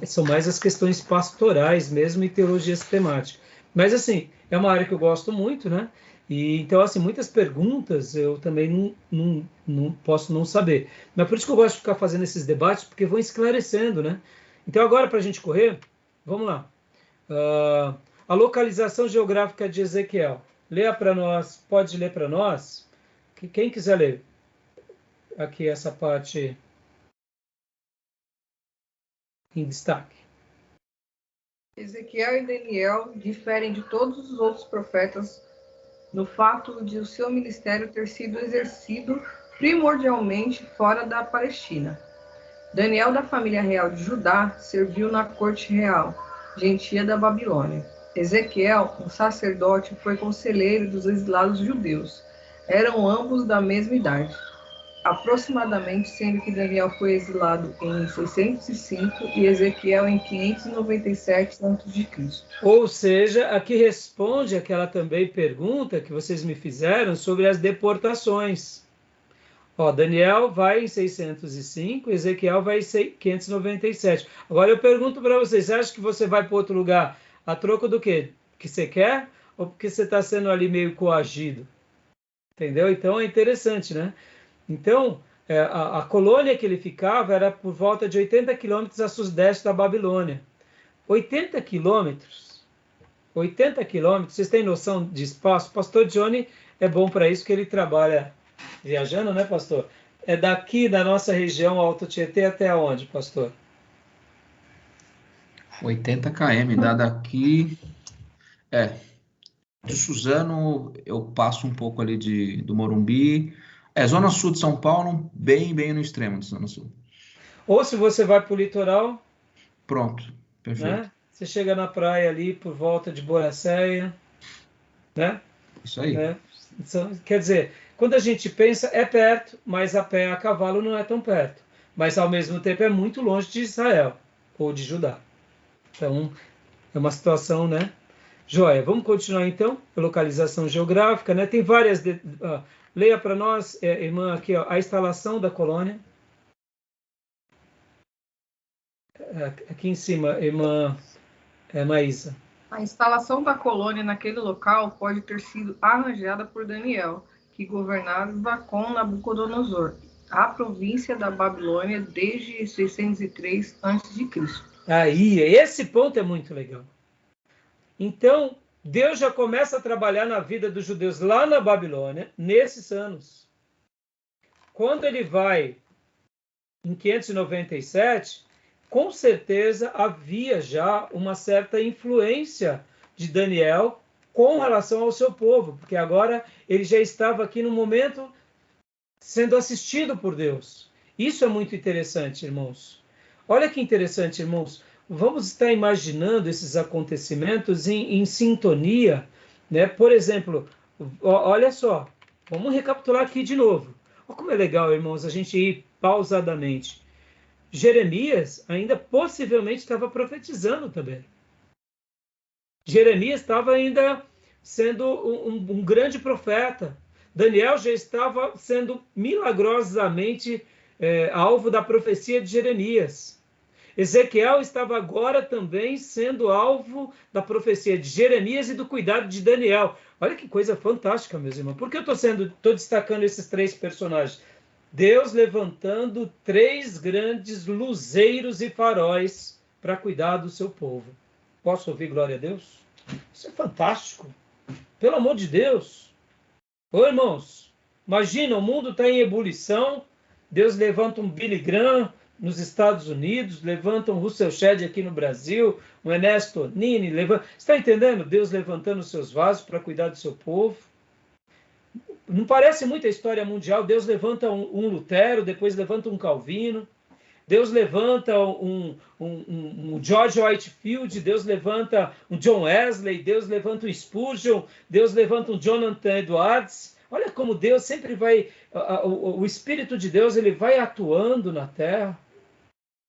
são mais as questões pastorais mesmo e teologia sistemática. Mas, assim, é uma área que eu gosto muito, né? E, então, assim, muitas perguntas eu também não posso não saber. Mas por isso que eu gosto de ficar fazendo esses debates, porque vão esclarecendo, né? Então, agora, para a gente correr, vamos lá. A localização geográfica de Ezequiel. Leia para nós, pode ler para nós? Quem quiser ler aqui essa parte em destaque.
Ezequiel e Daniel diferem de todos os outros profetas no fato de o seu ministério ter sido exercido primordialmente fora da Palestina. Daniel, da família real de Judá, serviu na corte real, gentia da Babilônia. Ezequiel, um sacerdote, foi conselheiro dos exilados judeus. Eram ambos da mesma idade, aproximadamente, sendo que Daniel foi exilado em 605 e Ezequiel em 597 a.C.
Ou seja, aqui responde aquela também pergunta que vocês me fizeram sobre as deportações. Daniel vai em 605, Ezequiel vai em 597. Agora eu pergunto para vocês, você acha que você vai para outro lugar a troco do quê? Que você quer? Ou porque você está sendo ali meio coagido? Entendeu? Então é interessante, né? Então, a colônia que ele ficava era por volta de 80 quilômetros a sudeste da Babilônia. 80 quilômetros, vocês têm noção de espaço? Pastor Johnny é bom para isso, que ele trabalha viajando, né, pastor? É daqui da nossa região, Alto Tietê, até onde, pastor?
80 km, dá daqui... de Suzano, eu passo um pouco ali do Morumbi. Zona Sul de São Paulo, bem no extremo de Zona Sul.
Ou se você vai para o litoral...
Pronto, perfeito.
Né? Você chega na praia ali por volta de Boracéia, né?
Isso aí.
Né? Então, quer dizer, quando a gente pensa, é perto, mas a pé, a cavalo não é tão perto. Mas, ao mesmo tempo, é muito longe de Israel, ou de Judá. Então, é uma situação, né? Joia, vamos continuar, então, a localização geográfica, né? Tem várias... leia para nós, irmã, aqui, a instalação da colônia. Aqui em cima, irmã Maísa.
A instalação da colônia naquele local pode ter sido arranjada por Daniel, que governava com Nabucodonosor, a província da Babilônia desde 603 a.C.
Aí, esse ponto é muito legal. Então, Deus já começa a trabalhar na vida dos judeus lá na Babilônia, nesses anos. Quando ele vai em 597, com certeza havia já uma certa influência de Daniel com relação ao seu povo, porque agora ele já estava aqui no momento sendo assistido por Deus. Isso é muito interessante, irmãos. Olha que interessante, irmãos. Vamos estar imaginando esses acontecimentos em sintonia, né? Por exemplo, olha só, vamos recapitular aqui de novo. Olha como é legal, irmãos, a gente ir pausadamente. Jeremias ainda possivelmente estava profetizando também. Jeremias estava ainda sendo um grande profeta. Daniel já estava sendo milagrosamente alvo da profecia de Jeremias. Ezequiel estava agora também sendo alvo da profecia de Jeremias e do cuidado de Daniel. Olha que coisa fantástica, meus irmãos. Por que eu estou destacando esses três personagens? Deus levantando três grandes luzeiros e faróis para cuidar do seu povo. Posso ouvir glória a Deus? Isso é fantástico. Pelo amor de Deus. Ô, irmãos, imagina, o mundo está em ebulição. Deus levanta um Billy Graham nos Estados Unidos, levanta um Russell Shedd aqui no Brasil, um Ernesto Nini, está entendendo? Deus levantando os seus vasos para cuidar do seu povo. Não parece muito a história mundial? Deus levanta um Lutero, depois levanta um Calvino, Deus levanta um George Whitefield, Deus levanta um John Wesley, Deus levanta um Spurgeon, Deus levanta um Jonathan Edwards. Olha como Deus sempre vai, o Espírito de Deus, ele vai atuando na terra.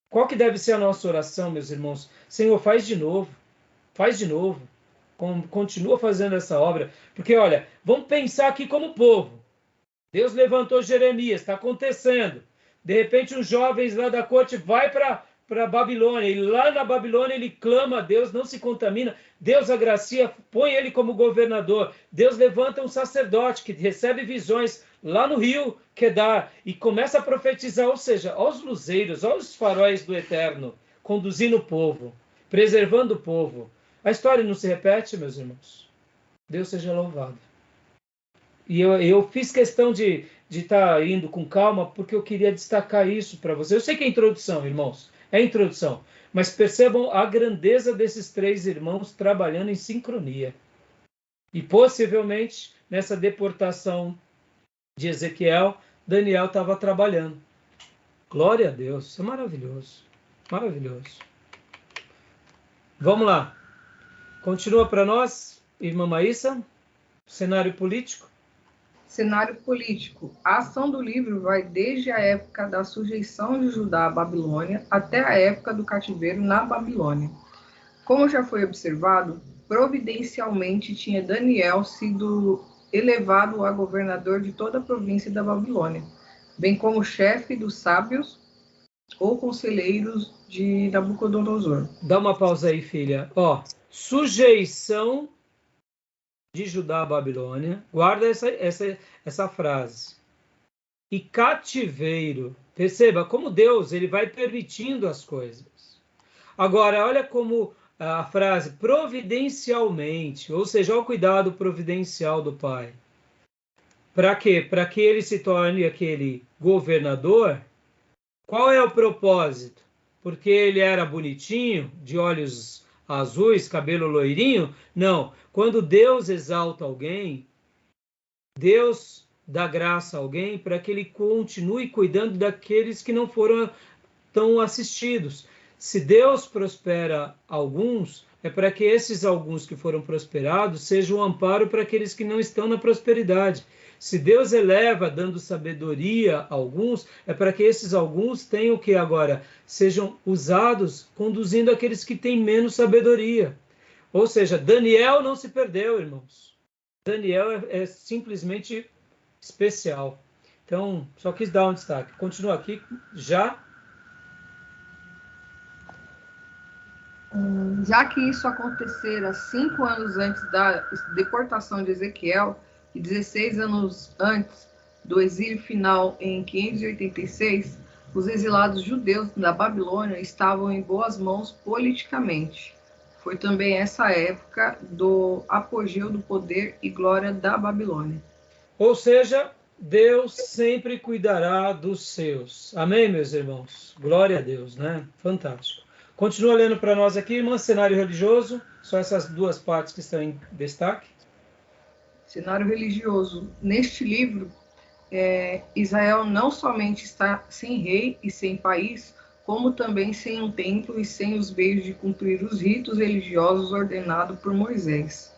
Qual que deve ser a nossa oração, meus irmãos? Senhor, faz de novo, continua fazendo essa obra, porque olha, vamos pensar aqui como povo. Deus levantou Jeremias, está acontecendo. De repente, os jovens lá da corte vai para Babilônia, e lá na Babilônia ele clama a Deus, não se contamina. Deus agracia, põe ele como governador. Deus levanta um sacerdote que recebe visões lá no rio Quedar e começa a profetizar, ou seja, aos luzeiros, aos faróis do Eterno, conduzindo o povo, preservando o povo. A história não se repete, meus irmãos. Deus seja louvado. E eu fiz questão de estar indo com calma, porque eu queria destacar isso para vocês. Eu sei que é introdução, irmãos. É introdução. Mas percebam a grandeza desses 3 irmãos trabalhando em sincronia. E possivelmente, nessa deportação de Ezequiel, Daniel estava trabalhando. Glória a Deus. Isso é maravilhoso. Maravilhoso. Vamos lá. Continua para nós, irmã Maísa. Cenário político.
Cenário político. A ação do livro vai desde a época da sujeição de Judá à Babilônia até a época do cativeiro na Babilônia. Como já foi observado, providencialmente tinha Daniel sido elevado a governador de toda a província da Babilônia, bem como chefe dos sábios ou conselheiros de Nabucodonosor.
Dá uma pausa aí, filha. Sujeição de Judá à Babilônia. Guarda essa frase. E cativeiro. Perceba como Deus ele vai permitindo as coisas. Agora, olha como a frase providencialmente, ou seja, olha o cuidado providencial do Pai. Para quê? Para que ele se torne aquele governador. Qual é o propósito? Porque ele era bonitinho, de olhos azuis, cabelo loirinho? Não. Quando Deus exalta alguém, Deus dá graça a alguém para que ele continue cuidando daqueles que não foram tão assistidos. Se Deus prospera alguns, é para que esses alguns que foram prosperados sejam um amparo para aqueles que não estão na prosperidade. Se Deus eleva dando sabedoria a alguns, é para que esses alguns tenham que agora sejam usados conduzindo aqueles que têm menos sabedoria. Ou seja, Daniel não se perdeu, irmãos. Daniel é simplesmente especial. Então, só quis dar um destaque. Continua aqui já.
Já que isso acontecera 5 anos antes da deportação de Ezequiel e 16 anos antes do exílio final em 586, os exilados judeus da Babilônia estavam em boas mãos politicamente. Foi também essa época do apogeu do poder e glória da Babilônia.
Ou seja, Deus sempre cuidará dos seus. Amém, meus irmãos? Glória a Deus, né? Fantástico. Continua lendo para nós aqui, irmã, cenário religioso. Só essas 2 partes que estão em destaque.
Cenário religioso. Neste livro, Israel não somente está sem rei e sem país, como também sem um templo e sem os meios de cumprir os ritos religiosos ordenados por Moisés.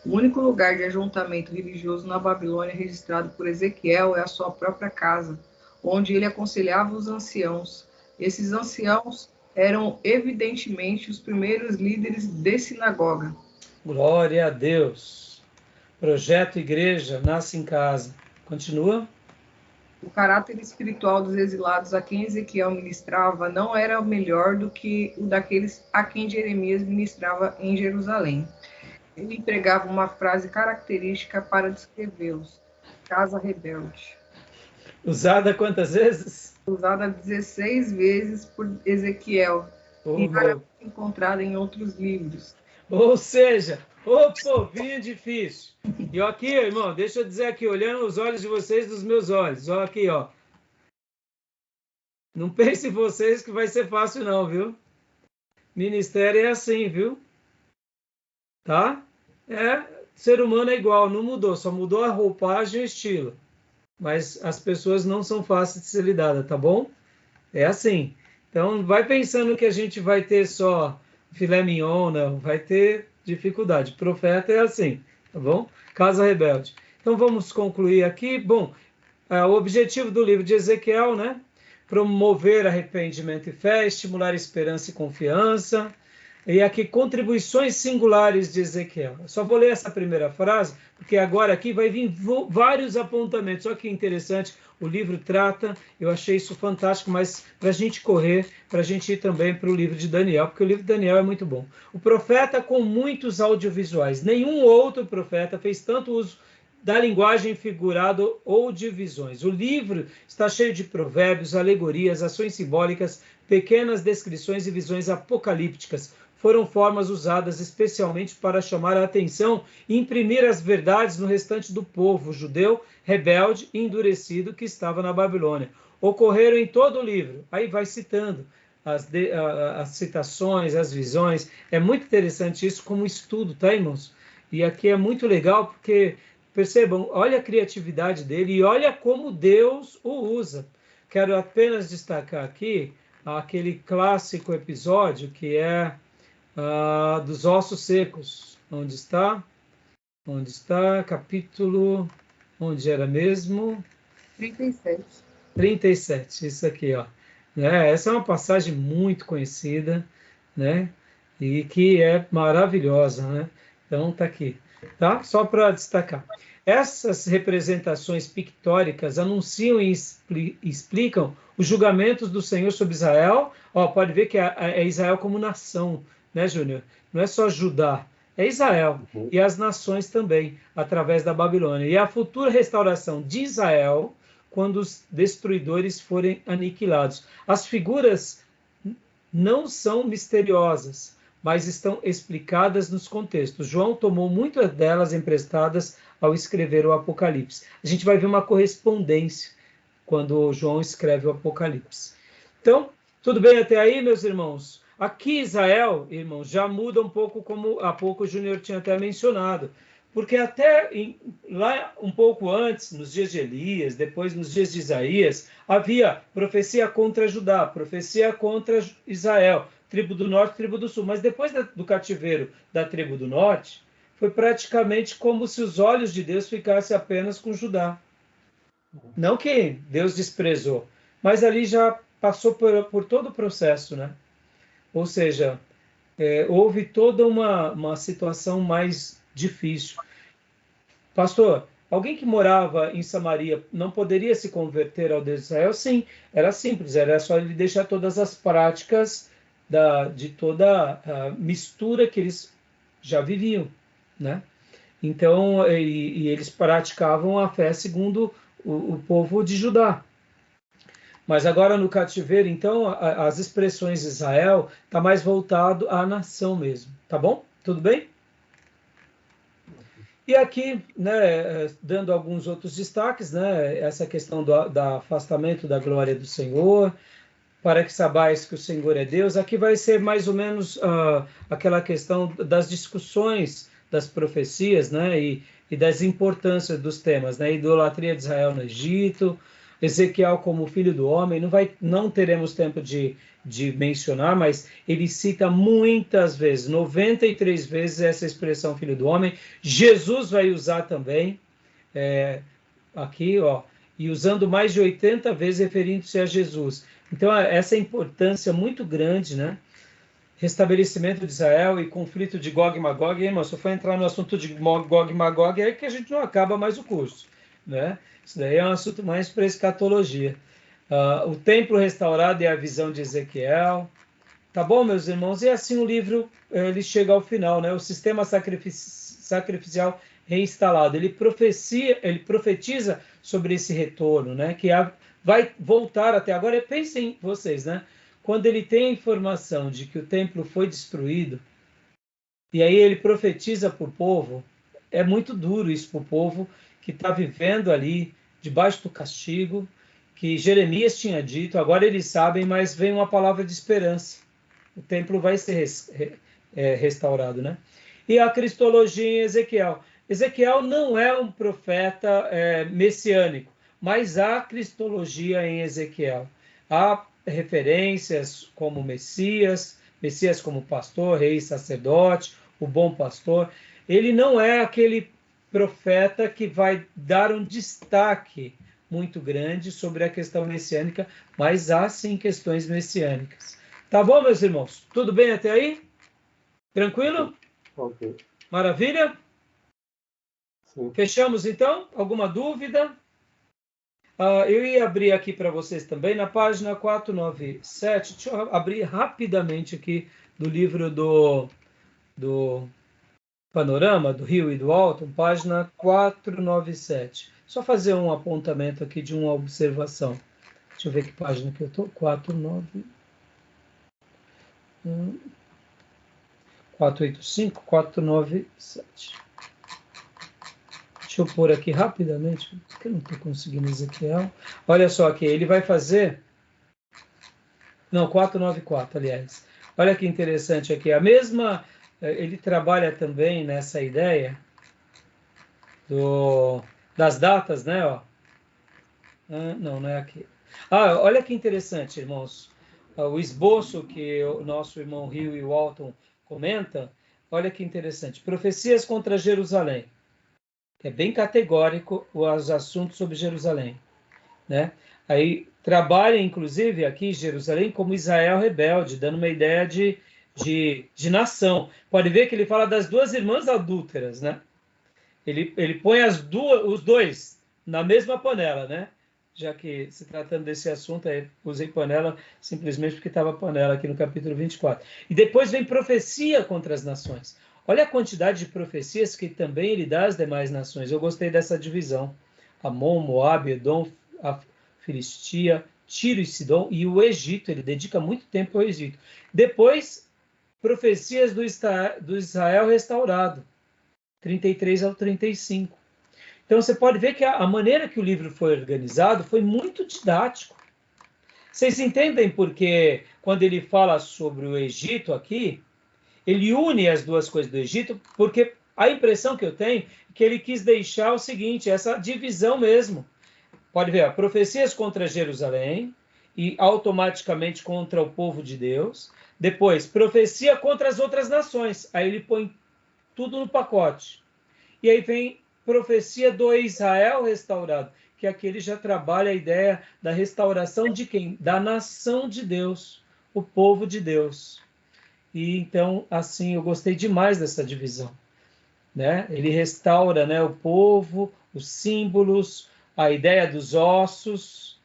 O único lugar de ajuntamento religioso na Babilônia registrado por Ezequiel é a sua própria casa, onde ele aconselhava os anciãos. Esses anciãos eram evidentemente os primeiros líderes de sinagoga.
Glória a Deus. Projeto Igreja nasce em casa. Continua.
O caráter espiritual dos exilados a quem Ezequiel ministrava não era melhor do que o daqueles a quem Jeremias ministrava em Jerusalém. Ele empregava uma frase característica para descrevê-los: casa rebelde.
Usada quantas vezes?
Usada 16 vezes por Ezequiel e raramente encontrada em outros livros.
Ou seja, o povinho difícil. E aqui, irmão, deixa eu dizer aqui, olhando os olhos de vocês dos meus olhos. Olha aqui, ó. Não pense vocês que vai ser fácil não, viu? Ministério é assim, viu? Tá? Ser humano é igual, não mudou, só mudou a roupagem e o estilo. Mas as pessoas não são fáceis de ser lidadas, tá bom? É assim. Então, vai pensando que a gente vai ter só filé mignon, não. Vai ter dificuldade. Profeta é assim, tá bom? Casa rebelde. Então, vamos concluir aqui. Bom, o objetivo do livro de Ezequiel, né? Promover arrependimento e fé, estimular esperança e confiança. E aqui, contribuições singulares de Ezequiel. Eu só vou ler essa primeira frase, porque agora aqui vai vir vários apontamentos. Olha que interessante, o livro trata, eu achei isso fantástico, mas para a gente correr, para a gente ir também para o livro de Daniel, porque o livro de Daniel é muito bom. O profeta com muitos audiovisuais. Nenhum outro profeta fez tanto uso da linguagem figurada ou de visões. O livro está cheio de provérbios, alegorias, ações simbólicas, pequenas descrições e visões apocalípticas, foram formas usadas especialmente para chamar a atenção e imprimir as verdades no restante do povo judeu rebelde e endurecido que estava na Babilônia. Ocorreram em todo o livro. Aí vai citando as citações, as visões. É muito interessante isso como estudo, tá, irmãos? E aqui é muito legal porque, percebam, olha a criatividade dele e olha como Deus o usa. Quero apenas destacar aqui aquele clássico episódio que é dos ossos secos. Onde está? Onde está? Capítulo... Onde era mesmo?
37.
37, isso aqui, ó. Essa é uma passagem muito conhecida, né? E que é maravilhosa, né? Então, tá aqui, tá? Só para destacar. Essas representações pictóricas anunciam e explicam os julgamentos do Senhor sobre Israel. Ó, pode ver que é Israel como nação, né, Júnior? Não é só Judá, é Israel. E as nações também, através da Babilônia. E a futura restauração de Israel, quando os destruidores forem aniquilados. As figuras não são misteriosas, mas estão explicadas nos contextos. João tomou muitas delas emprestadas ao escrever o Apocalipse. A gente vai ver uma correspondência quando João escreve o Apocalipse. Então, tudo bem até aí, meus irmãos? Aqui Israel, irmãos, já muda um pouco, como há pouco o Júnior tinha até mencionado. Porque até lá um pouco antes, nos dias de Elias, depois nos dias de Isaías, havia profecia contra Judá, profecia contra Israel, tribo do norte, tribo do sul. Mas depois do cativeiro da tribo do norte, foi praticamente como se os olhos de Deus ficassem apenas com Judá. Não que Deus desprezou, mas ali já passou por todo o processo, né? Ou seja, houve toda uma situação mais difícil. Pastor, alguém que morava em Samaria não poderia se converter ao Deus de Israel? Sim, era simples, era só ele deixar todas as práticas de toda a mistura que eles já viviam, né? Então, e eles praticavam a fé segundo o povo de Judá. Mas agora no cativeiro, então, as expressões de Israel está mais voltado à nação mesmo, tá bom? Tudo bem? E aqui, né, dando alguns outros destaques, né, essa questão do afastamento da glória do Senhor, para que sabais que o Senhor é Deus. Aqui vai ser mais ou menos aquela questão das discussões das profecias, né, e das importâncias dos temas, né, idolatria de Israel no Egito, Ezequiel como filho do homem. Não teremos tempo de mencionar, mas ele cita muitas vezes, 93 vezes essa expressão filho do homem. Jesus vai usar também, aqui, ó, e usando mais de 80 vezes referindo-se a Jesus. Então, essa importância muito grande, né? Restabelecimento de Israel e conflito de Gog e Magog. Irmão, se eu for entrar no assunto de Gog e Magog, é que a gente não acaba mais o curso, né? Isso daí é um assunto mais para escatologia. O templo restaurado e a visão de Ezequiel. Tá bom, meus irmãos? E assim o livro ele chega ao final, né? O sistema sacrificial reinstalado. Ele profetiza sobre esse retorno, né? Que vai voltar até agora. Pensem vocês, né? Quando ele tem a informação de que o templo foi destruído, e aí ele profetiza para o povo, é muito duro isso para o povo que está vivendo ali, debaixo do castigo, que Jeremias tinha dito, agora eles sabem, mas vem uma palavra de esperança. O templo vai ser restaurado, né? E a cristologia em Ezequiel. Ezequiel não é um profeta messiânico, mas há cristologia em Ezequiel. Há referências como Messias como pastor, rei, sacerdote, o bom pastor. Ele não é aquele profeta que vai dar um destaque muito grande sobre a questão messiânica, mas há sim questões messiânicas. Tá bom, meus irmãos? Tudo bem até aí? Tranquilo?
Ok.
Maravilha?
Sim.
Fechamos então? Alguma dúvida? Eu ia abrir aqui para vocês também na página 497. Deixa eu abrir rapidamente aqui do livro do Panorama, do Rio e do Alto, página 497. Só fazer um apontamento aqui de uma observação. Deixa eu ver que página que eu estou. 491. 485, 497. Deixa eu pôr aqui rapidamente, porque eu não estou conseguindo Ezequiel. Olha só aqui, ele vai fazer... Não, 494, aliás. Olha que interessante aqui. A mesma... Ele trabalha também nessa ideia das datas, né? Ó. Não é aqui. Olha que interessante, irmãos. O esboço que o nosso irmão Rio e Walton comenta, olha que interessante. Profecias contra Jerusalém. É bem categórico os assuntos sobre Jerusalém, né? Aí trabalha, inclusive, aqui Jerusalém como Israel rebelde, dando uma ideia de nação. Pode ver que ele fala das duas irmãs adúlteras, né? Ele põe os dois na mesma panela, né? Já que se tratando desse assunto, usei panela simplesmente porque estava panela aqui no capítulo 24. E depois vem profecia contra as nações. Olha a quantidade de profecias que também ele dá às demais nações. Eu gostei dessa divisão. Amon, Moabe, Edom, a Filistia, Tiro e Sidom e o Egito. Ele dedica muito tempo ao Egito. Depois, profecias do Israel restaurado, 33 ao 35. Então, você pode ver que a maneira que o livro foi organizado foi muito didático. Vocês entendem porque, quando ele fala sobre o Egito aqui, ele une as duas coisas do Egito, porque a impressão que eu tenho é que ele quis deixar o seguinte, essa divisão mesmo. Pode ver, profecias contra Jerusalém e automaticamente contra o povo de Deus. Depois, profecia contra as outras nações. Aí ele põe tudo no pacote. E aí vem profecia do Israel restaurado, que aqui ele já trabalha a ideia da restauração de quem? Da nação de Deus, o povo de Deus. E então, assim, eu gostei demais dessa divisão, né? Ele restaura, né, o povo, os símbolos, a ideia dos ossos,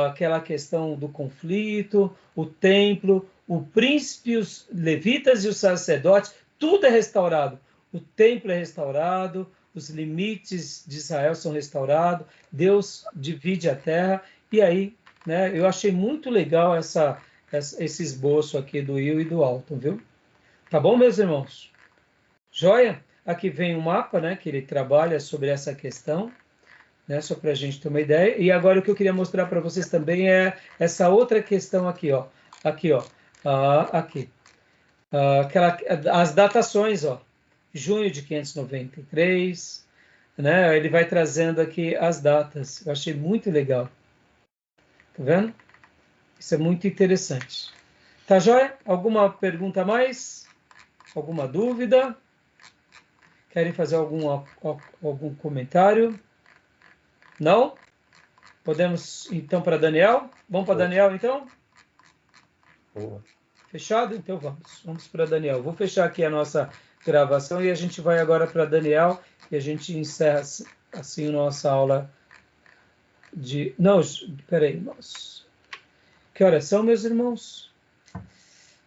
aquela questão do conflito, o templo, o príncipe, os levitas e os sacerdotes, tudo é restaurado. O templo é restaurado, os limites de Israel são restaurados, Deus divide a terra, e aí, né, eu achei muito legal esse esboço aqui do Will e do Alton, viu? Tá bom, meus irmãos? Joia? Aqui vem um mapa, né, que ele trabalha sobre essa questão, né, só para a gente ter uma ideia. E agora o que eu queria mostrar para vocês também é essa outra questão aqui, ó. Aqui, ó. Aqui. As datações, ó. Junho de 593, né? Ele vai trazendo aqui as datas. Eu achei muito legal. Tá vendo? Isso é muito interessante. Tá joia? Alguma pergunta a mais? Alguma dúvida? Querem fazer algum comentário? Não? Podemos, então, para Daniel? Vamos para Daniel, então? Fechado? Então vamos. Vamos para Daniel. Vou fechar aqui a nossa gravação e a gente vai agora para Daniel e a gente encerra assim a nossa aula de... Não, peraí, irmãos. Que horas são, meus irmãos?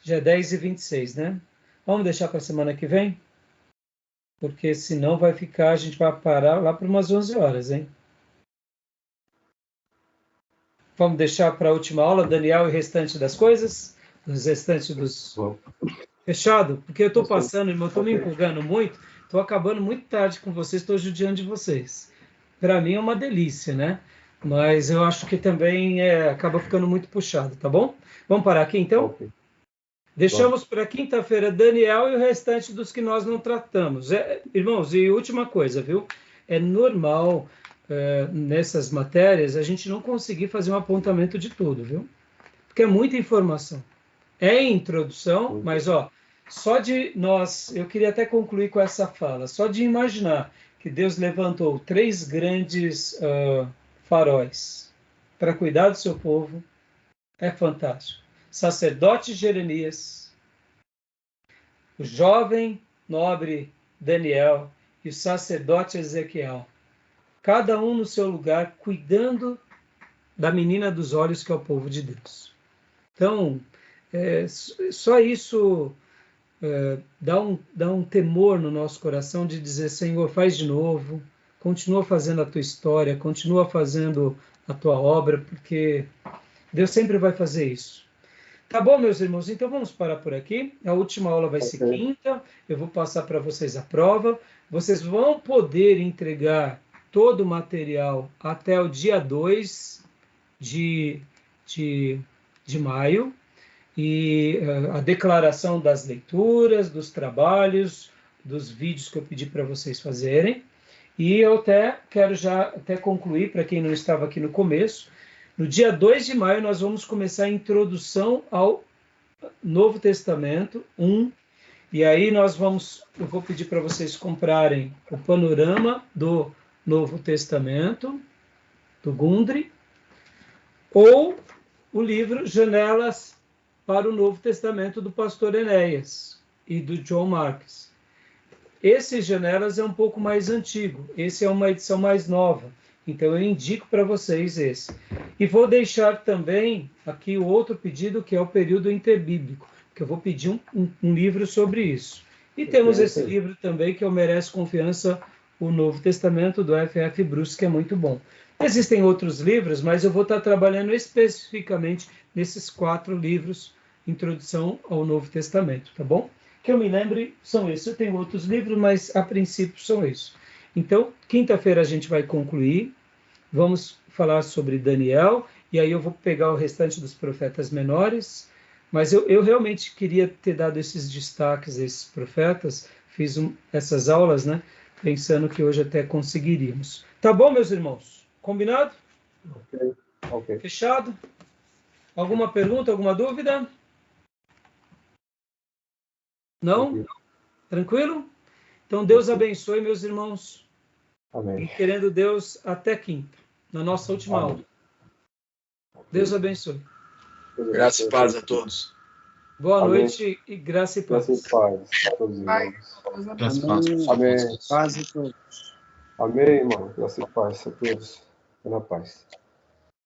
Já é 10h26, né? Vamos deixar para a semana que vem? Porque senão vai ficar, a gente vai parar lá para umas 11 horas, hein? Vamos deixar para a última aula, Daniel e o restante das coisas? Os restantes dos... Fechado? Porque eu estou passando, irmão, estou me empolgando muito, estou acabando muito tarde com vocês, estou judiando de vocês. Para mim é uma delícia, né? Mas eu acho que também acaba ficando muito puxado, tá bom? Vamos parar aqui, então? Okay. Deixamos para quinta-feira Daniel e o restante dos que nós não tratamos. Irmãos, e última coisa, viu? É normal, nessas matérias, a gente não conseguir fazer um apontamento de tudo, viu? Porque é muita informação. É introdução, mas só de nós, eu queria até concluir com essa fala, só de imaginar que Deus levantou 3 grandes faróis para cuidar do seu povo, é fantástico. Sacerdote Jeremias, o jovem nobre Daniel e o sacerdote Ezequiel, cada um no seu lugar, cuidando da menina dos olhos, que é o povo de Deus. Então, só isso dá um temor no nosso coração de dizer, Senhor, faz de novo, continua fazendo a tua história, continua fazendo a tua obra, porque Deus sempre vai fazer isso. Tá bom, meus irmãos? Então vamos parar por aqui. A última aula vai ser
Ok.
quinta. Eu vou passar para vocês a prova. Vocês vão poder entregar todo o material até o dia 2 de, de maio. E a declaração das leituras, dos trabalhos, dos vídeos que eu pedi para vocês fazerem. E eu quero já concluir, para quem não estava aqui no começo, no dia 2 de maio nós vamos começar a introdução ao Novo Testamento 1, e aí eu vou pedir para vocês comprarem o panorama do Novo Testamento, do Gundry, ou o livro Janelas para o Novo Testamento do pastor Enéas e do John Marks. Esse Janelas é um pouco mais antigo, esse é uma edição mais nova, então eu indico para vocês esse. E vou deixar também aqui o outro pedido, que é o período interbíblico, que eu vou pedir um livro sobre isso. E temos esse livro também, que é o Merece Confiança, o Novo Testamento, do F.F. Bruce, que é muito bom. Existem outros livros, mas eu vou estar trabalhando especificamente nesses 4 livros, Introdução ao Novo Testamento, tá bom? Que eu me lembre, são esses. Eu tenho outros livros, mas a princípio são esses. Então, quinta-feira a gente vai concluir, vamos falar sobre Daniel, e aí eu vou pegar o restante dos profetas menores, mas eu realmente queria ter dado esses destaques a esses profetas, fiz essas aulas, né, pensando que hoje até conseguiríamos. Tá bom, meus irmãos? Combinado?
Ok.
Fechado? Alguma pergunta, alguma dúvida? Não? Tranquilo? Então, Deus abençoe, meus irmãos.
Amém.
E querendo Deus, até quinta, na nossa última aula. Deus abençoe.
Graça e paz a todos.
Boa
Amém.
noite e graça e paz.
Graça e paz a todos os
Pai,
irmãos.
Deus
Graças a
Amém.
Deus.
Paz a todos.
Amém, irmão. Graça e paz a todos. Fica na paz.